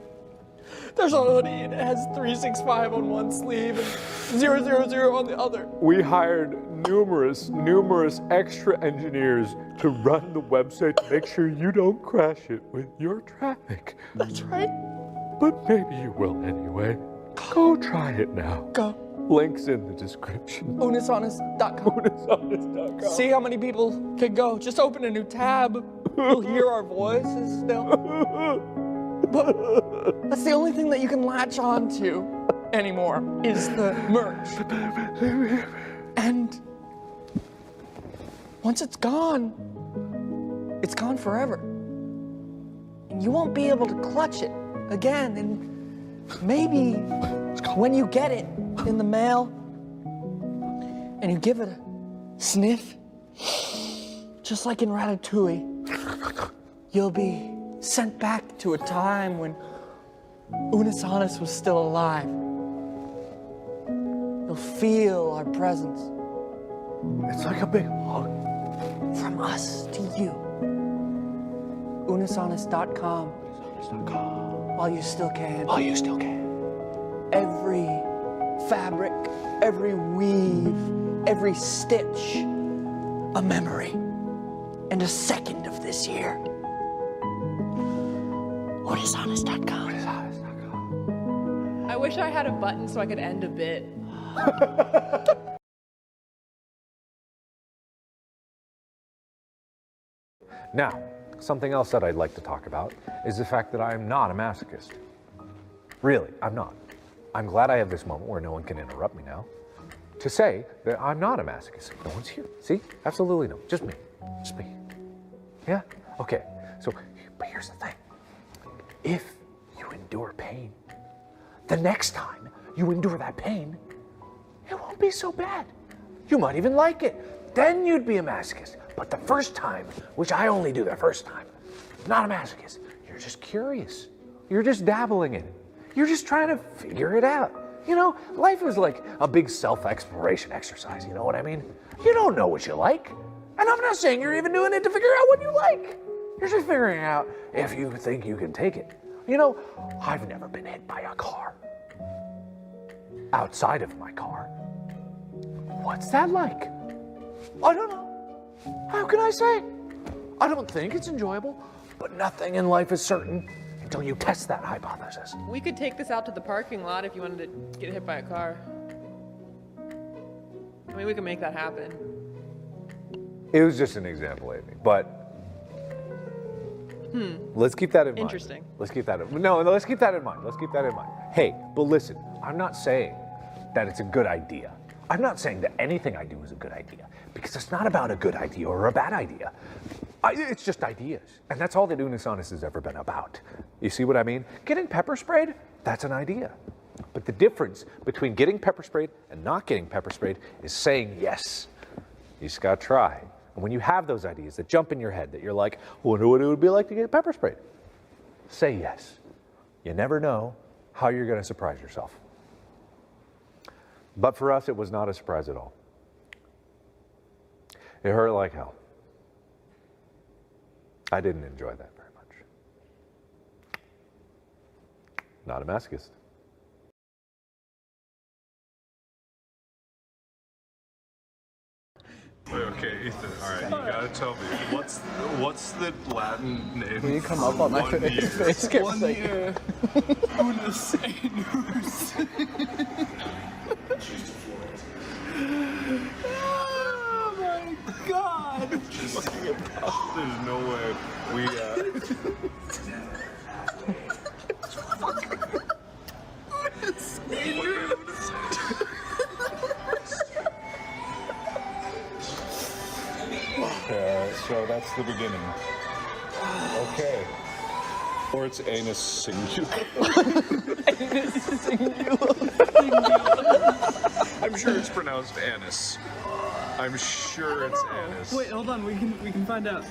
there's a hoodie, and it has 365 on one sleeve and 000 on the other. We hired numerous extra engineers to run the website to make sure you don't crash it with your traffic. That's right. But maybe you will anyway. Go try it now. Go. Links in the description. Unusannus.com. Unusannus.com. See how many people can go. Just open a new tab. You'll hear our voices still. But that's the only thing that you can latch on to anymore is the merch. And once it's gone forever. And you won't be able to clutch it again. And maybe when you get it in the mail and you give it a sniff, just like in Ratatouille, you'll be sent back to a time when Unus Annus was still alive. You'll feel our presence. It's like a big hug. From us to you. Unusannus.com. While you still can. While you still can. Every fabric, every weave, every stitch, a memory, and a second of this year. Unusannus.com. I wish I had a button so I could end a bit. Now, something else that I'd like to talk about is the fact that I am not a masochist. Really, I'm not. I'm glad I have this moment where no one can interrupt me now to say that I'm not a masochist. No one's here. See? Absolutely no. Just me. Just me. Yeah? Okay. So, but here's the thing. If you endure pain, the next time you endure that pain, it won't be so bad. You might even like it. Then you'd be a masochist. But the first time, which I only do the first time, not a masochist. You're just curious. You're just dabbling in it. You're just trying to figure it out. You know, life is like a big self-exploration exercise, you know what I mean? You don't know what you like. And I'm not saying you're even doing it to figure out what you like. You're just figuring out if you think you can take it. You know, I've never been hit by a car. Outside of my car. What's that like? I don't know. How can I say? I don't think it's enjoyable, but nothing in life is certain until you test that hypothesis. We could take this out to the parking lot if you wanted to get hit by a car. mean, we can make that happen. It was just an example, Amy. But let's keep that in mind. Interesting. Let's keep that in No, let's keep that in mind. Let's keep that in mind. Hey, but listen, I'm not saying that it's a good idea. I'm not saying that anything I do is a good idea, because it's not about a good idea or a bad idea. It's just ideas. And that's all that Unus Annus has ever been about. You see what I mean? Getting pepper sprayed, that's an idea. But the difference between getting pepper sprayed and not getting pepper sprayed is saying yes. You just gotta try. And when you have those ideas that jump in your head that you're like, wonder what it would be like to get pepper sprayed, say yes. You never know how you're gonna surprise yourself. But for us, it was not a surprise at all. It hurt like hell. I didn't enjoy that very much. Not a masochist. Okay, Ethan, all right, you gotta tell me, what's the Latin name? Will you come up on my face? One year. Unus Annus. Oh my god! There's no way we, so that's the beginning. Okay. Or it's anus singular. Anus singular. I'm sure it's pronounced anus. I'm sure it's anus. Wait, hold on. We can find out.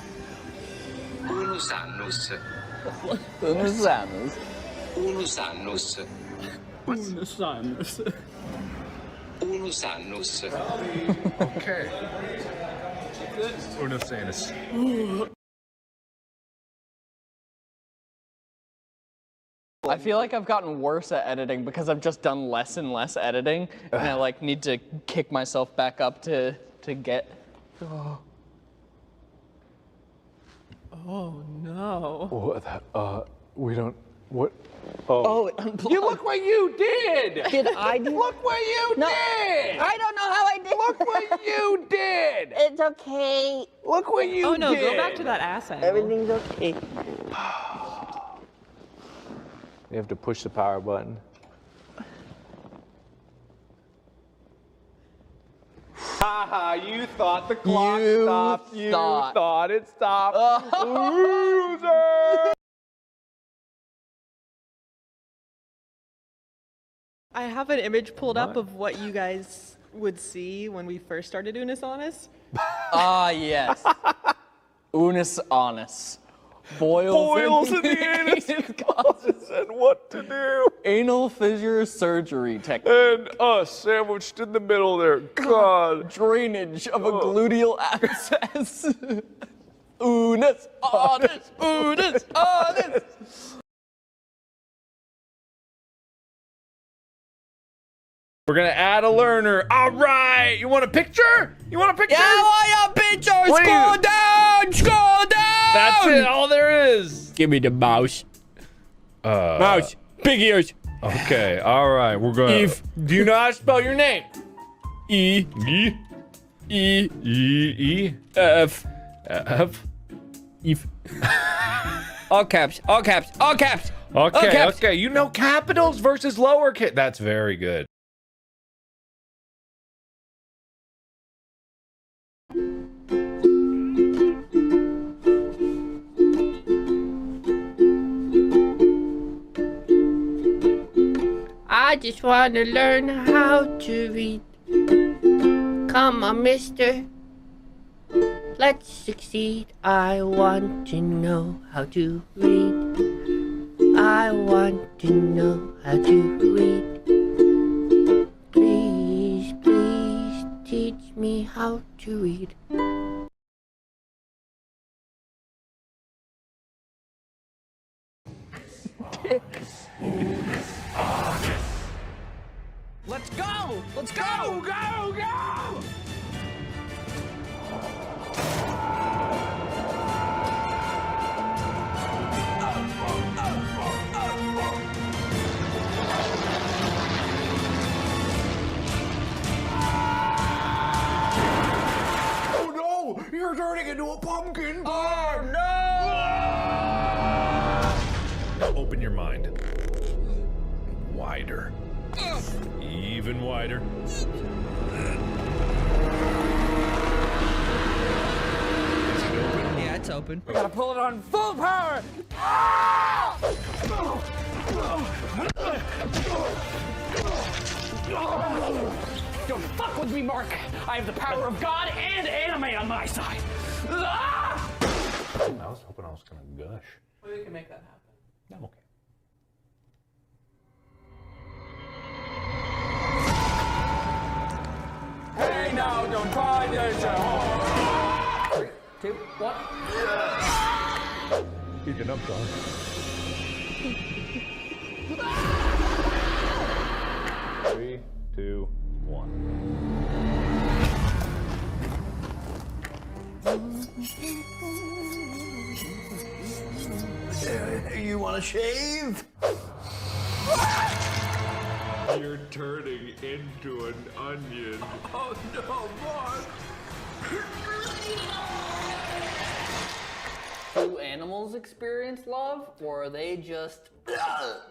Unus Annus. Unus Annus. Unus Annus. Unus Annus. Unus Annus. Okay. Unus Annus. I feel like I've gotten worse at editing because I've just done less and less editing, and I like need to kick myself back up to get. Oh no. What? We don't. What? Oh, you look what you did! Did I do? Look what you did! I don't know how I did. Look what you did! It's okay. Look what you did! Oh no, go back to that ass angle. Everything's okay. You have to push the power button. Haha, you thought the clock stopped. You thought it stopped. Loser! I have an image pulled up of what you guys would see when we first started Unus Annus. Ah, yes. Unus Annus. Boils in the anus causes and what to do. Anal fissure surgery technique. And us sandwiched in the middle there. God. Drainage of a gluteal abscess. Unus Annus. Unus Annus. We're gonna add a learner. All right. You want a picture? You want a picture? Yeah, I want a picture. Scroll down. Scroll down. That's it. All there is. Give me the mouse. Mouse. Big ears. Okay. All right. We're gonna. Eve. Do you know how to spell your name? E. E. E. E. F. F. Eve. All caps. All caps. All caps. Okay. Okay. You know capitals versus lowercase. That's very good. I just want to learn how to read. Come on, mister. Let's succeed. I want to know how to read. I want to know how to read. Please, please teach me how to read. Let's go! Let's go! Go! Go! You're turning into a pumpkin! Oh no! Now open your mind. Wider. Even wider. Is it open? Yeah, it's open. We gotta pull it on full power! Don't fuck with me, Mark. I have the power of God and anime on my side. I was hoping I was gonna gush. Well, we can make that happen. I'm okay. Hey now, don't cry, there's a hole. 3, 2, 1. Ethan, I'm sorry. Three, two, one. You want to shave? You're turning into an onion. Oh no, Mark! Do animals experience love, or are they just...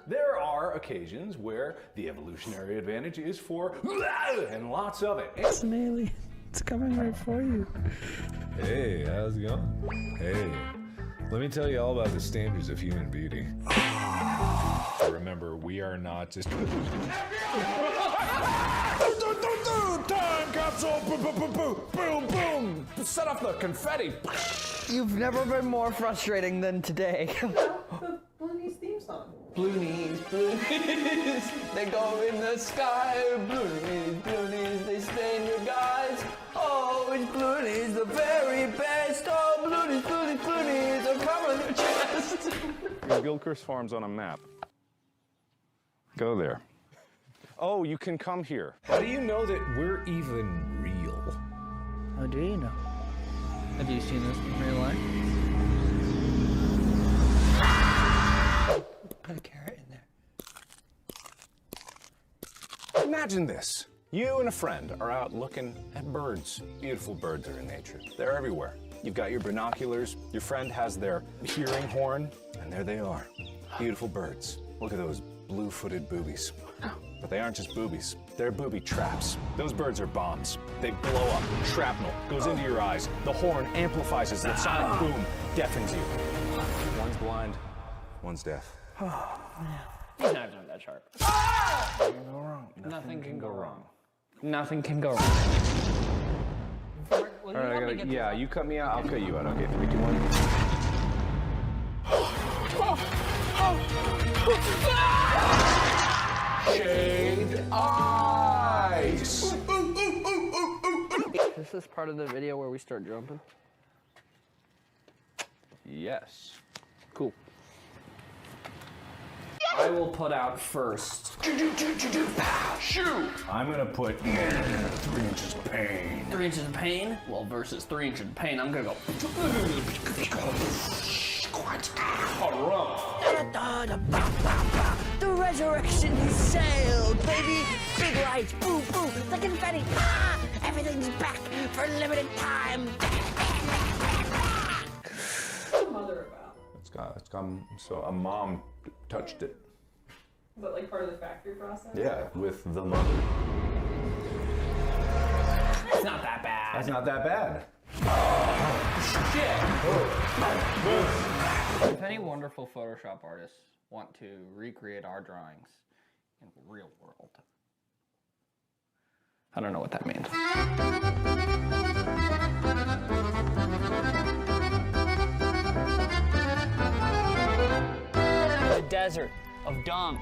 There are occasions where the evolutionary advantage is for and lots of it. It's an alien. It's coming right for you. Hey, how's it going? Hey, let me tell you all about the standards of human beauty. Remember, we are not just... Time capsule! Boom, boom, boom, boom, boom, boom! Set off the confetti! You've never been more frustrating than today. The Looney's theme song. Bloonies, bloonies, they go in the sky. Bloonies, bloonies, they stain your guys. Oh, it's bloonies, the very best. Oh, bloonies, bloonies, bloonies, are covering their chest. Your Gilchrist Farm's on a map. Go there. Oh, you can come here. How do you know that we're even real? How do you know? Have you seen this in real life? Put a carrot in there. Imagine this. You and a friend are out looking at birds. Beautiful birds are in nature. They're everywhere. You've got your binoculars, your friend has their hearing horn, and there they are. Beautiful birds. Look at those blue-footed boobies. But they aren't just boobies. They're booby traps. Those birds are bombs. They blow up. Shrapnel goes into your eyes. The horn amplifies as the sonic boom deafens you. One's blind, one's deaf. These knives aren't that sharp. Nothing can go wrong. Nothing can go wrong. All right, yeah, you cut me out, I'll cut you out. Okay, 3, 2, 1. Shade eyes! Is this part of the video where we start jumping? Yes. Cool. I will put out first. Shoot! I'm gonna put 3 inches of pain. 3 inches of pain? Well, versus 3 inches of pain, I'm gonna go. The resurrection has sailed, baby! Big lights, boo, boo, the confetti, ah! Everything's back for a limited time! What's the mother about? It's got, so a mom touched it. Is that like part of the factory process? Yeah, with the mother. It's not that bad. That's not that bad. If any wonderful Photoshop artists want to recreate our drawings in the real world, I don't know what that means. The desert of Dunk.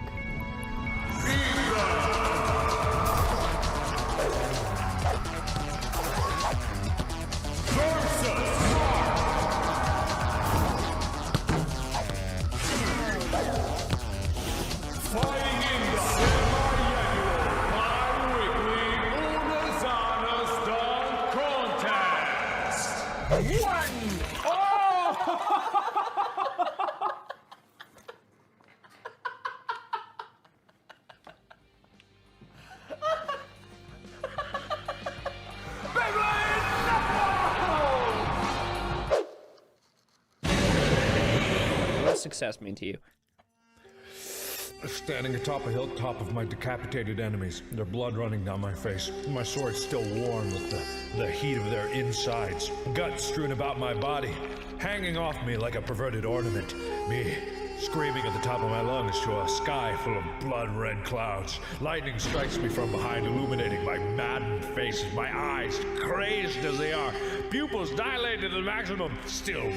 Fighting in the semi-annual bi-weekly Unus Annus Dunk Contest! Oh! does success mean to you? Standing atop a hilltop of my decapitated enemies, their blood running down my face, my sword still warm with the heat of their insides, guts strewn about my body, hanging off me like a perverted ornament, me screaming at the top of my lungs to a sky full of blood-red clouds. Lightning strikes me from behind, illuminating my maddened faces, my eyes crazed as they are, pupils dilated to the maximum, still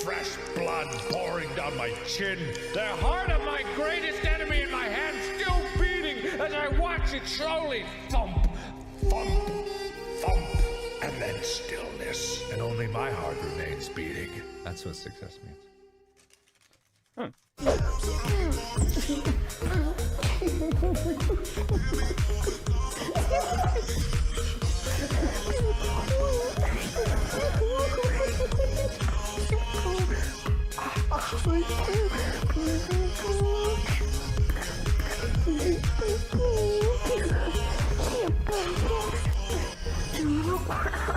fresh blood pouring down my chin, the heart of my greatest enemy in my hand still beating as I watch it slowly thump, thump, thump, and then stillness, and only my heart remains beating. That's what success means.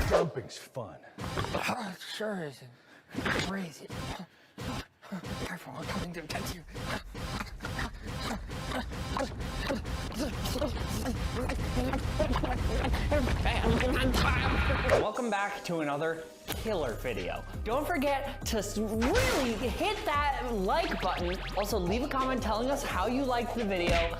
Jumping's fun. It sure is. Crazy. Careful, I'm coming to catch you. Welcome back to another killer video. Don't forget to really hit that like button. Also, leave a comment telling us how you liked the video.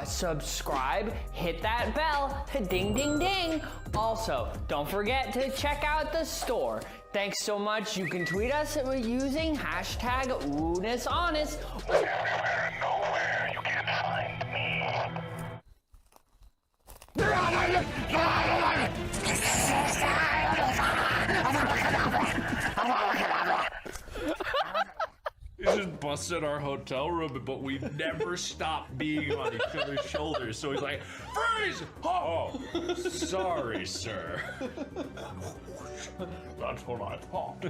Subscribe, hit that bell, ding, ding, ding. Also, don't forget to check out the store. Thanks so much. You can tweet us using hashtag Unus Annus. Nowhere you can find me. He just busted our hotel room, but we never stopped being on each other's shoulders. So he's like, freeze! Oh, sorry, sir. That's what I thought.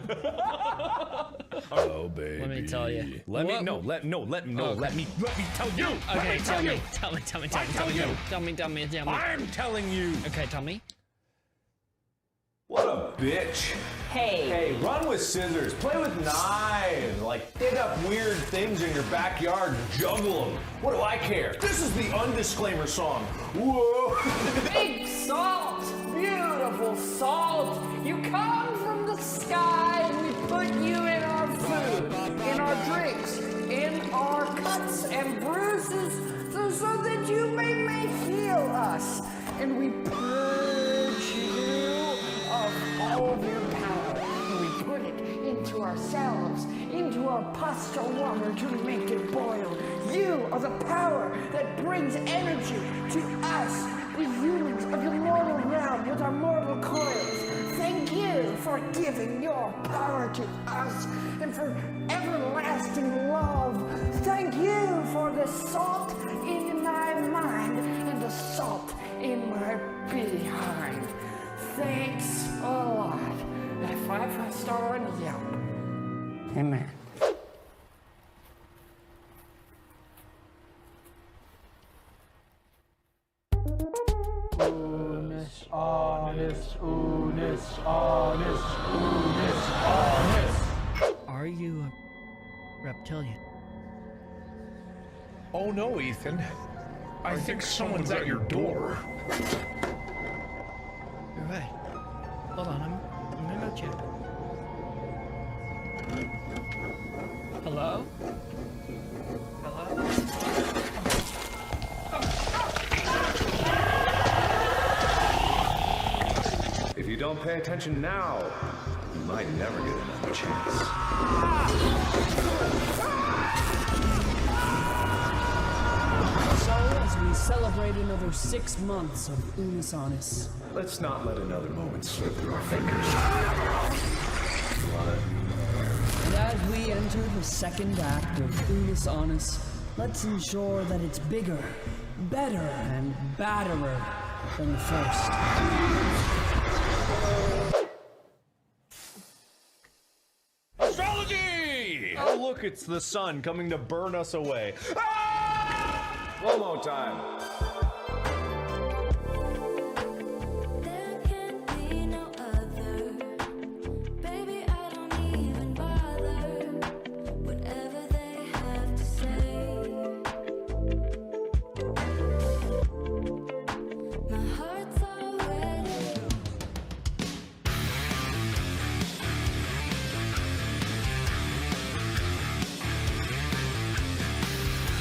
Oh, baby. Let me tell you. Let me tell you. Okay, tell me. I'm telling you. Okay, tell me. What a bitch. Hey, run with scissors, play with knives, like dig up weird things in your backyard and juggle them. What do I care? This is the undisclaimer song. Whoa. Big salt, beautiful salt. You come from the sky and we put you in our food, in our drinks, in our cuts and bruises, so that you may heal us. And we purge you of all of your power. And we put it into ourselves, into our pasta water to make it boil. You are the power that brings energy to us, the humans of your mortal realm with our mortal coils. Thank you for giving your power to us and for everlasting love. Thank you for the salt in my mind and the salt in my behind. Thanks a lot. That 5-star on Yelp. Amen. Unus Annus, Unus Annus, Unus Annus. Are you a reptilian? Oh no, Ethan. I think someone's at your door. You're right. Hold on, I'm gonna go check. Hello? Hello? If you don't pay attention now, you might never get another chance. So, as we celebrate another 6 months of Unus Annus, Let's not let another moment slip through our fingers. and as we enter the second act of Unus Annus, let's ensure that it's bigger, better, and badderer than the first. Astrology! Oh, look, it's the sun coming to burn us away. Ah! One more time.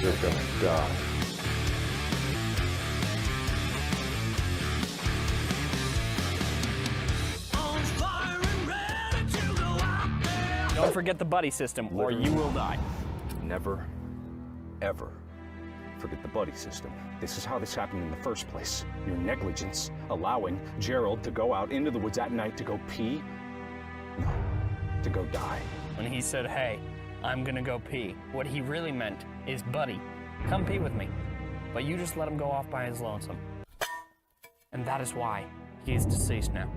You're gonna die. Don't forget the buddy system, or you will die. Never, ever forget the buddy system. This is how this happened in the first place. Your negligence allowing Gerald to go out into the woods at night to go pee. No, to go die. When he said, hey, I'm gonna go pee, what he really meant is, buddy, come pee with me. But you just let him go off by his lonesome. And that is why he is deceased now.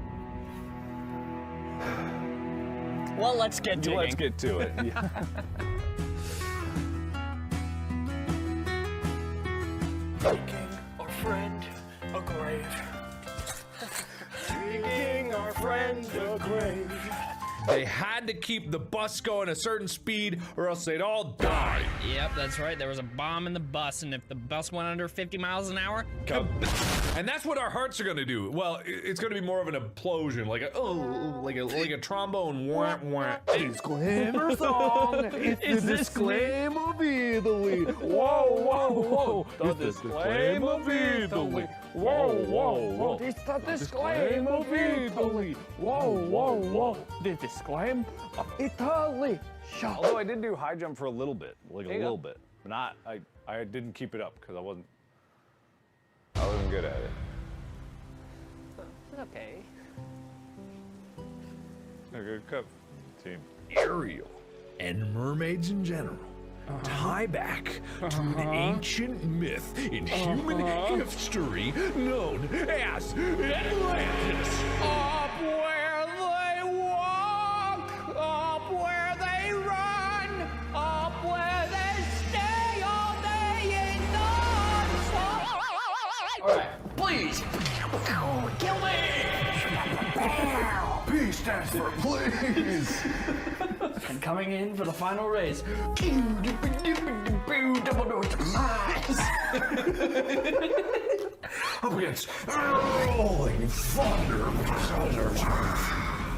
Well, let's get digging. Let's get to it. Digging our friend a grave. Digging our friend a grave. They had to keep the bus going a certain speed or else they'd all die. Yep, that's right. There was a bomb in the bus, and if the bus went under 50 miles an hour, and that's what our hearts are gonna do. Well, it's gonna be more of an implosion, like a trombone. Wah, wah. Disclaimer song. It's the disclaimer of Italy. Whoa, whoa, whoa. The disclaimer of Italy. Whoa, whoa, whoa. It's the disclaimer of Italy. Whoa, whoa, whoa. The disclaimer of Italy. Although I did do high jump for a little bit, like a little bit, but not. I didn't keep it up because I wasn't good at it. Okay. A good cup team. Ariel and mermaids in general tie back to an ancient myth in human history known as Atlantis. Up where they walk, up where they run, up where they stay all day in the sun. Alright, please. Kill me! P stands for please. And coming in for the final race. Up against rolling thunder.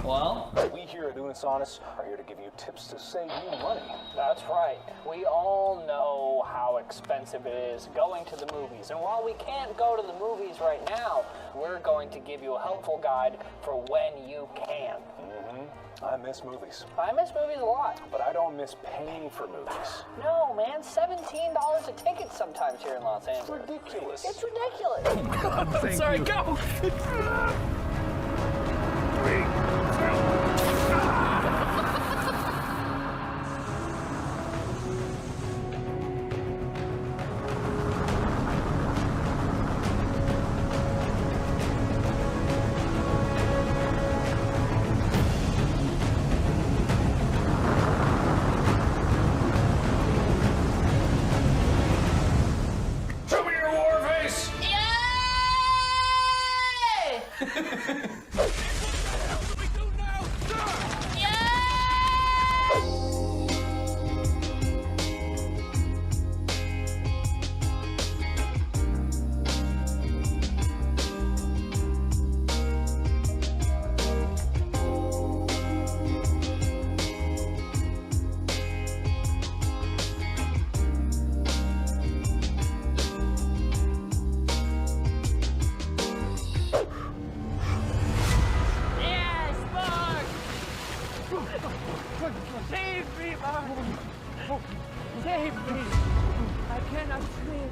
Well, we here at Unus Annus are here to give you tips to save you money. That's right. We all know how expensive it is going to the movies. And while we can't go to the movies right now, we're going to give you a helpful guide for when you can. I miss movies. I miss movies a lot. But I don't miss paying for movies. No, man, $17 a ticket sometimes here in Los Angeles. Ridiculous. It's ridiculous. Sorry, go. Show me your war face. Yes, Mark! Save me, Mark! Save me! I cannot swim.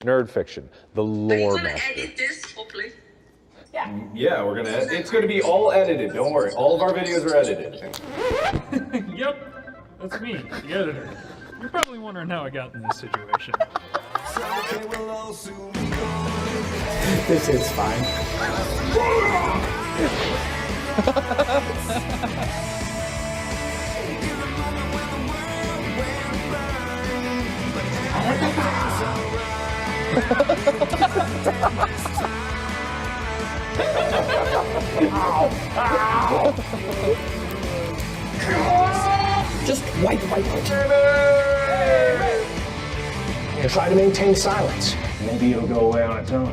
Nerd fiction, the lore master. This, hopefully. Yeah, we're gonna. It's gonna be all edited. Don't worry. All of our videos are edited. Yep, that's me, the editor. You're probably wondering how I got in this situation. This is fine. Just wipe out. And try to maintain silence. Maybe it'll go away on its own.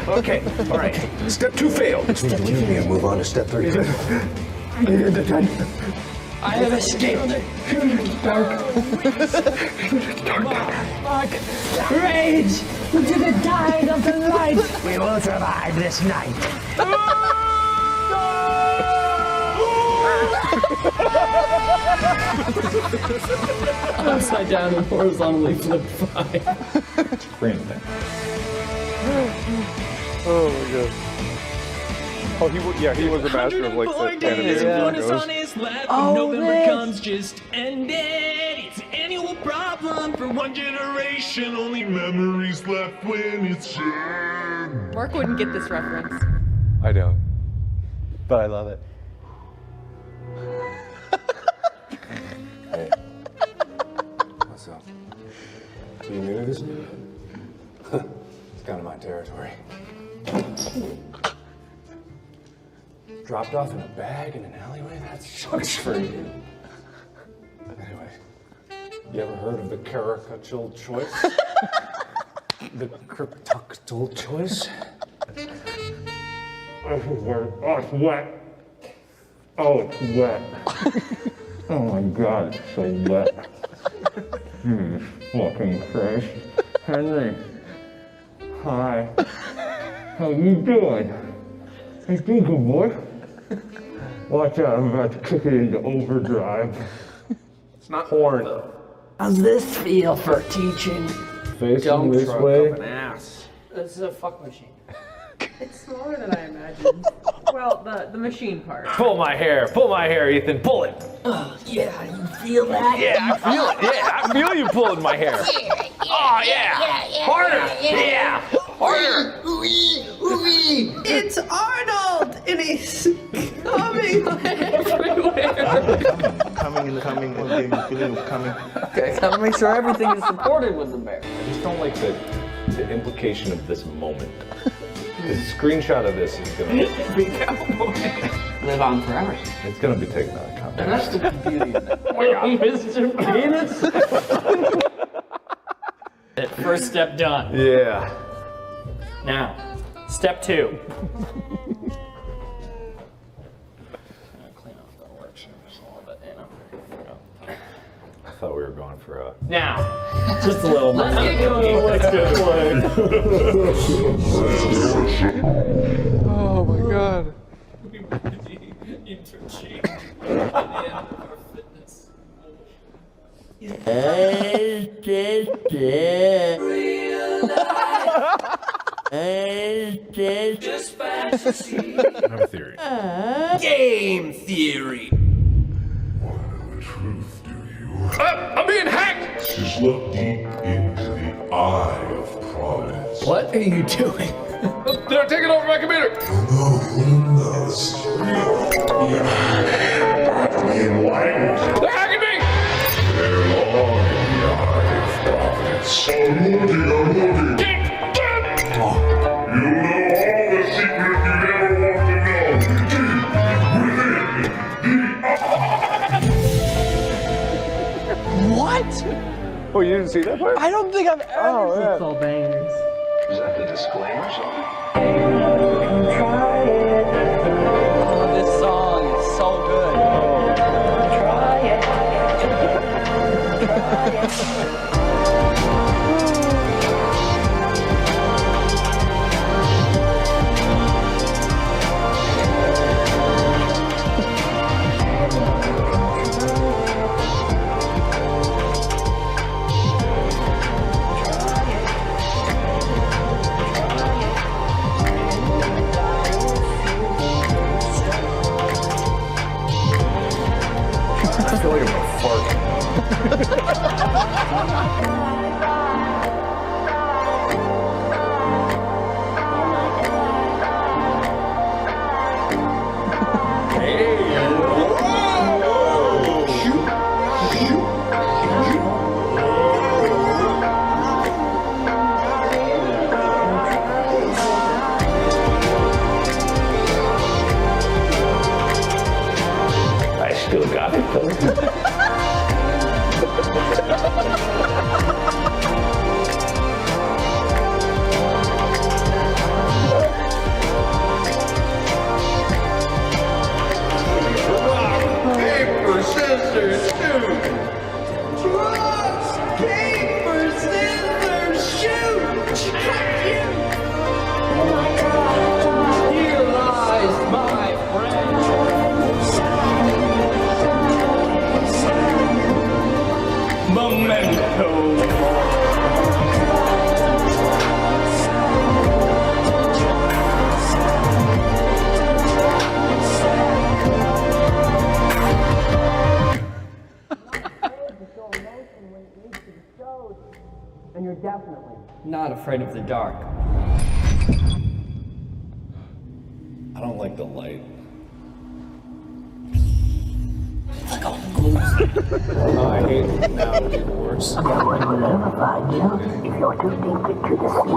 Okay, all right. Step 2 failed. Step 2 failed. Move on to step 3. I have escaped. Dark. Rage to the tide of the light. We will survive this night. Upside down and horizontally flip 5. Green thing. Oh my god. Oh, he was a master of like the animated logos. Oh, November comes just ended. It's an annual problem for one generation. Only memories left when it's done. Mark wouldn't get this reference. I know, but I love it. Hey. What's up? You new to this movie? It's kind of my territory. Dropped off in a bag in an alleyway? That sucks for you. Anyway, you ever heard of the caricature choice? The cryptoctal choice? Oh, it's wet. Oh, it's wet. Oh my god, it's so wet. Fucking Christ. Henry. Hi. How you doing? Hey, good boy. Watch out, I'm about to kick it into overdrive. It's not porn. How's this feel for teaching? Facing this way. This is a fuck machine. It's smaller than I imagined. Well, the machine part. Pull my hair, Ethan, pull it. Oh, yeah, you feel that? Yeah, I feel it. Yeah, I feel you pulling my hair. Oh yeah, harder. Yeah, harder. It's Arnold, and he's coming everywhere. Coming. Okay, gotta make sure everything is supported with the bear. I just don't like the implication of this moment. The screenshot of this is gonna Be cowboy. Live on forever. it's gonna be taken out of context. And that's the beauty of it. Oh my God, Mr. Penis. First step done. Yeah. Now, step 2. Clean off the work surface a little bit, you know. I thought we were going for a. Now, just a little bit. Let's get Oh my god. Just fantasy. I have a theory. Game theory. I'm being hacked. Just look deep into the eye of Providence. What are you doing? They're taking over my computer. They're hacking me. I'm looking. Get You'll know all the secrets you ever want to know. Deep within the What? Oh, you didn't see that part? I don't think I've ever seen It's all bangers. Is that the disclaimer song? Oh, this song is so good. I feel like I'm gonna fart. Paper, scissors, shoot! Rock, paper, scissors, shoot! Oh my God! Here lies my friend. Memento And you're definitely not afraid of the dark. I don't like the light. Like all the glue. I hate it now, it'll be worse. If you're too deep into the sea,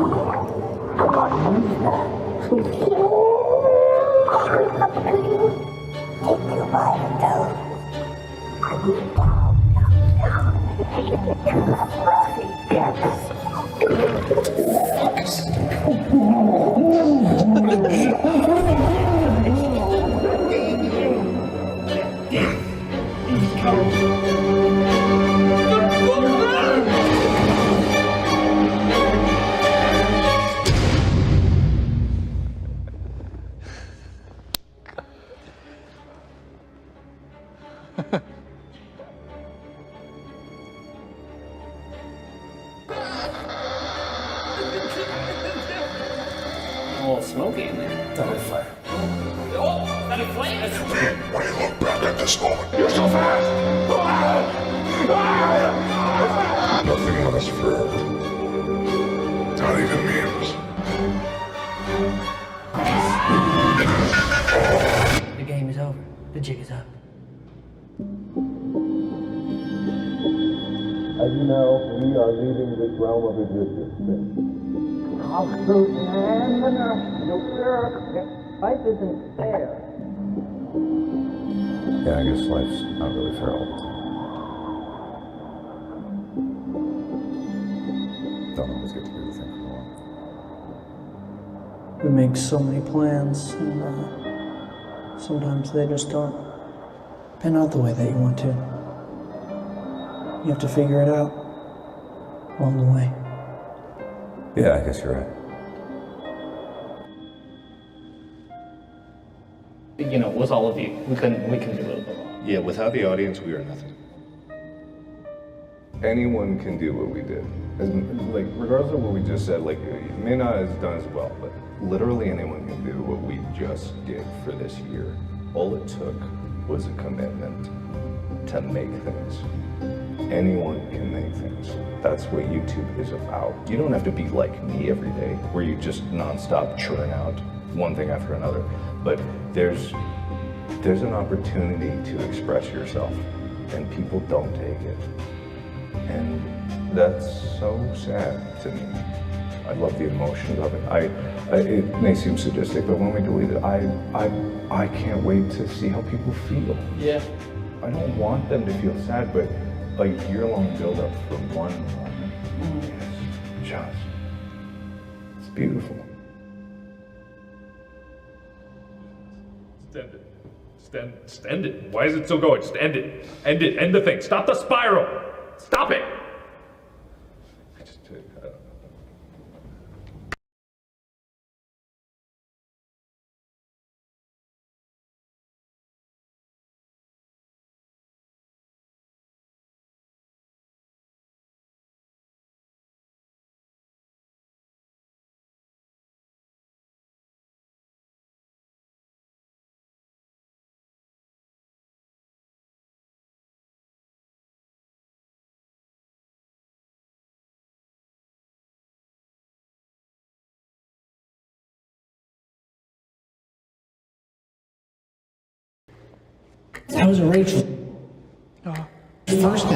the monster will creep up to you, take you by the toe, bring you down, into the frothy depths. A little smoky in there. That was fire. Oh, that a flame? When you look back at this moment, you're so fast! Nothing lasts forever. Not even memes. The game is over. The jig is up. As you know, we are leaving this realm of existence. Life isn't fair. Yeah, I guess life's not really fair all the time. Don't always get to do the thing for long. We make so many plans, and sometimes they just don't pan out the way that you want to. You have to figure it out along the way. Yeah, I guess you're right. You know, with all of you, we couldn't do it alone. Yeah, without the audience, we are nothing. Anyone can do what we did. Like, regardless of what we just said, like, it may not have done as well, but literally anyone can do what we just did for this year. All it took was a commitment to make things. Anyone can make things. That's what YouTube is about. You don't have to be like me every day, where you just nonstop churn out one thing after another. But there's an opportunity to express yourself, and people don't take it. And that's so sad to me. I love the emotions of it. It may seem sadistic, but when we delete it, I can't wait to see how people feel. Yeah. I don't want them to feel sad, but a year-long build-up for one moment is just, it's beautiful. End it. Why is it still going? Just end it. End it. End the thing. Stop the spiral. Stop it. I just, That was a Rachel. First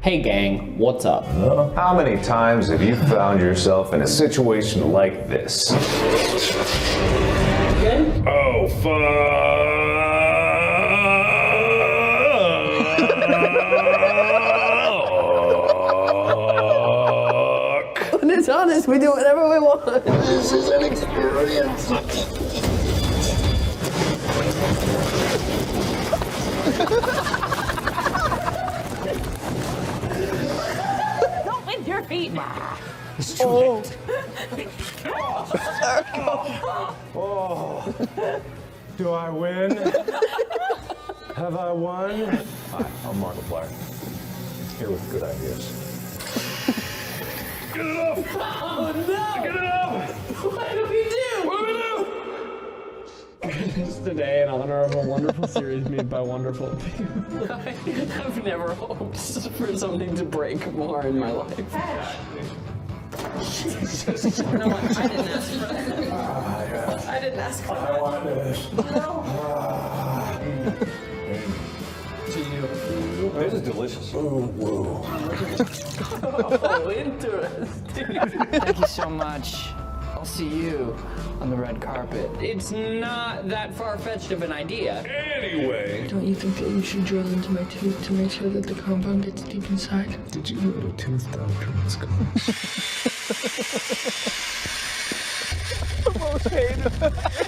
Hey gang, what's up? How many times have you found yourself in a situation like this? Oh, fuck. When it's honest, we do whatever we want. This is an experience. Don't with your feet. It's too late. Oh. Do I win? Have I won? Hi, I'm Markiplier. Here with good ideas. Get it up! Oh no! Get it up! What do we do? What do we do? It's today in honor of a wonderful series made by wonderful people. I've never hoped for something to break more in my life. Jesus. No, I didn't ask for that. I didn't ask for that. I want this. This is delicious. Ooh. Oh, interesting. Thank you so much. I'll see you on the red carpet. It's not that far-fetched of an idea. Anyway. Don't you think that you should drill into my tooth to make sure that the compound gets deep inside? Did you go to tooth doctor in school?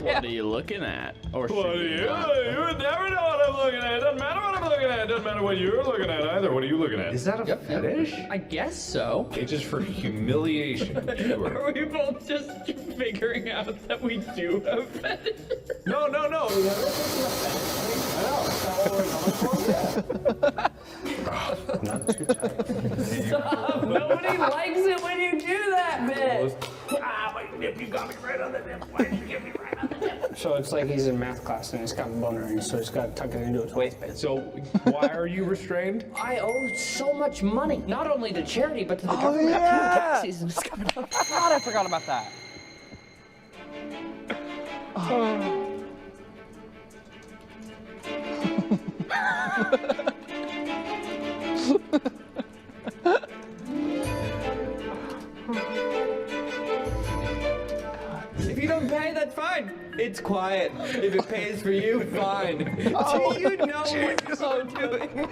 What are you looking at? Or What are you? You would never know what I'm looking at. It doesn't matter what I'm looking at. It doesn't matter what you're looking at either. What are you looking at? Is that a fetish? I guess so. Cages for humiliation. Sure. Are we both just figuring out that we do have fetishes? No. Not too tight. Stop! Nobody likes it when you do that bit. My nip, you got me right on the nip. Why did you get me right on the nip? So it's like he's in math class and he's got a boner and so he's got to tuck it into his waistband. So why are you restrained? I owe so much money, not only to charity, but to the government. Tax season is coming up. God, I forgot about that. If you don't pay, that's fine. It's quiet. If it pays for you, fine. Do you know what you're doing?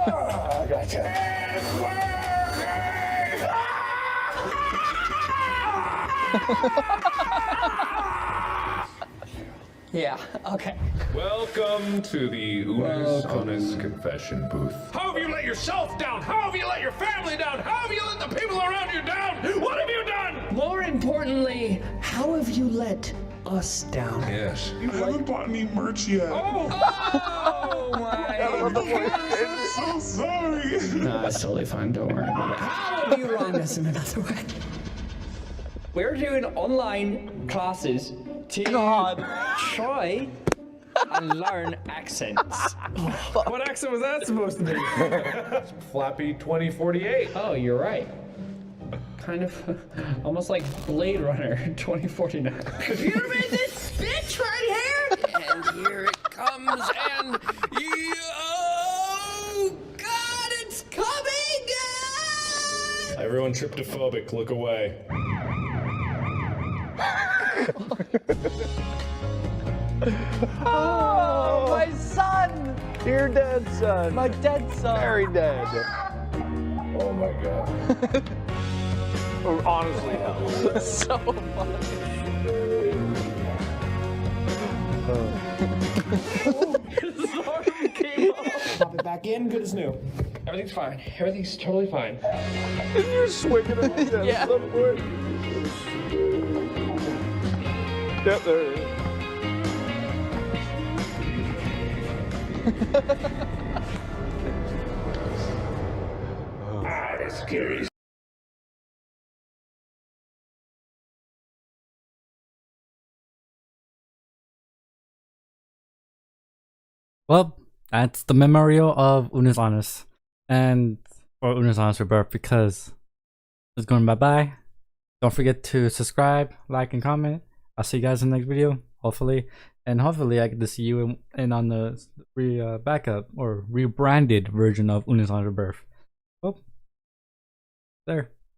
I gotcha. Yeah, okay. Welcome to the Unus Annus confession booth. How have you let yourself down? How have you let your family down? How have you let the people around you down? What have you done? More importantly, how have you let us down? Yes. You haven't bought me merch yet. Oh my I'm so sorry. No, it's totally fine. Don't worry about it. How have you wronged us in another way? We're doing online classes to try and learn accents. What accent was that supposed to be? Flappy 2048. Oh, you're right. Kind of almost like Blade Runner 2049. Computer made this bitch right here! And here it comes, and oh God, it's coming! Everyone tryptophobic, look away. Oh, my son! Your dead son. My dead son. Very dead. Oh my God. Or honestly, no. So much. His arm came off. Pop it back in, good as new. Everything's fine. Everything's totally fine. And you're swinging it like that. Yeah. Yep, there it is. That's scary. Well, that's the memorial of Unus Annus, and for Unus Annus Rebirth, because it's going bye-bye. Don't forget to subscribe, like, and comment. I'll see you guys in the next video, hopefully. And hopefully I get to see you in on the backup or rebranded version of Unus Annus Rebirth. Well, there.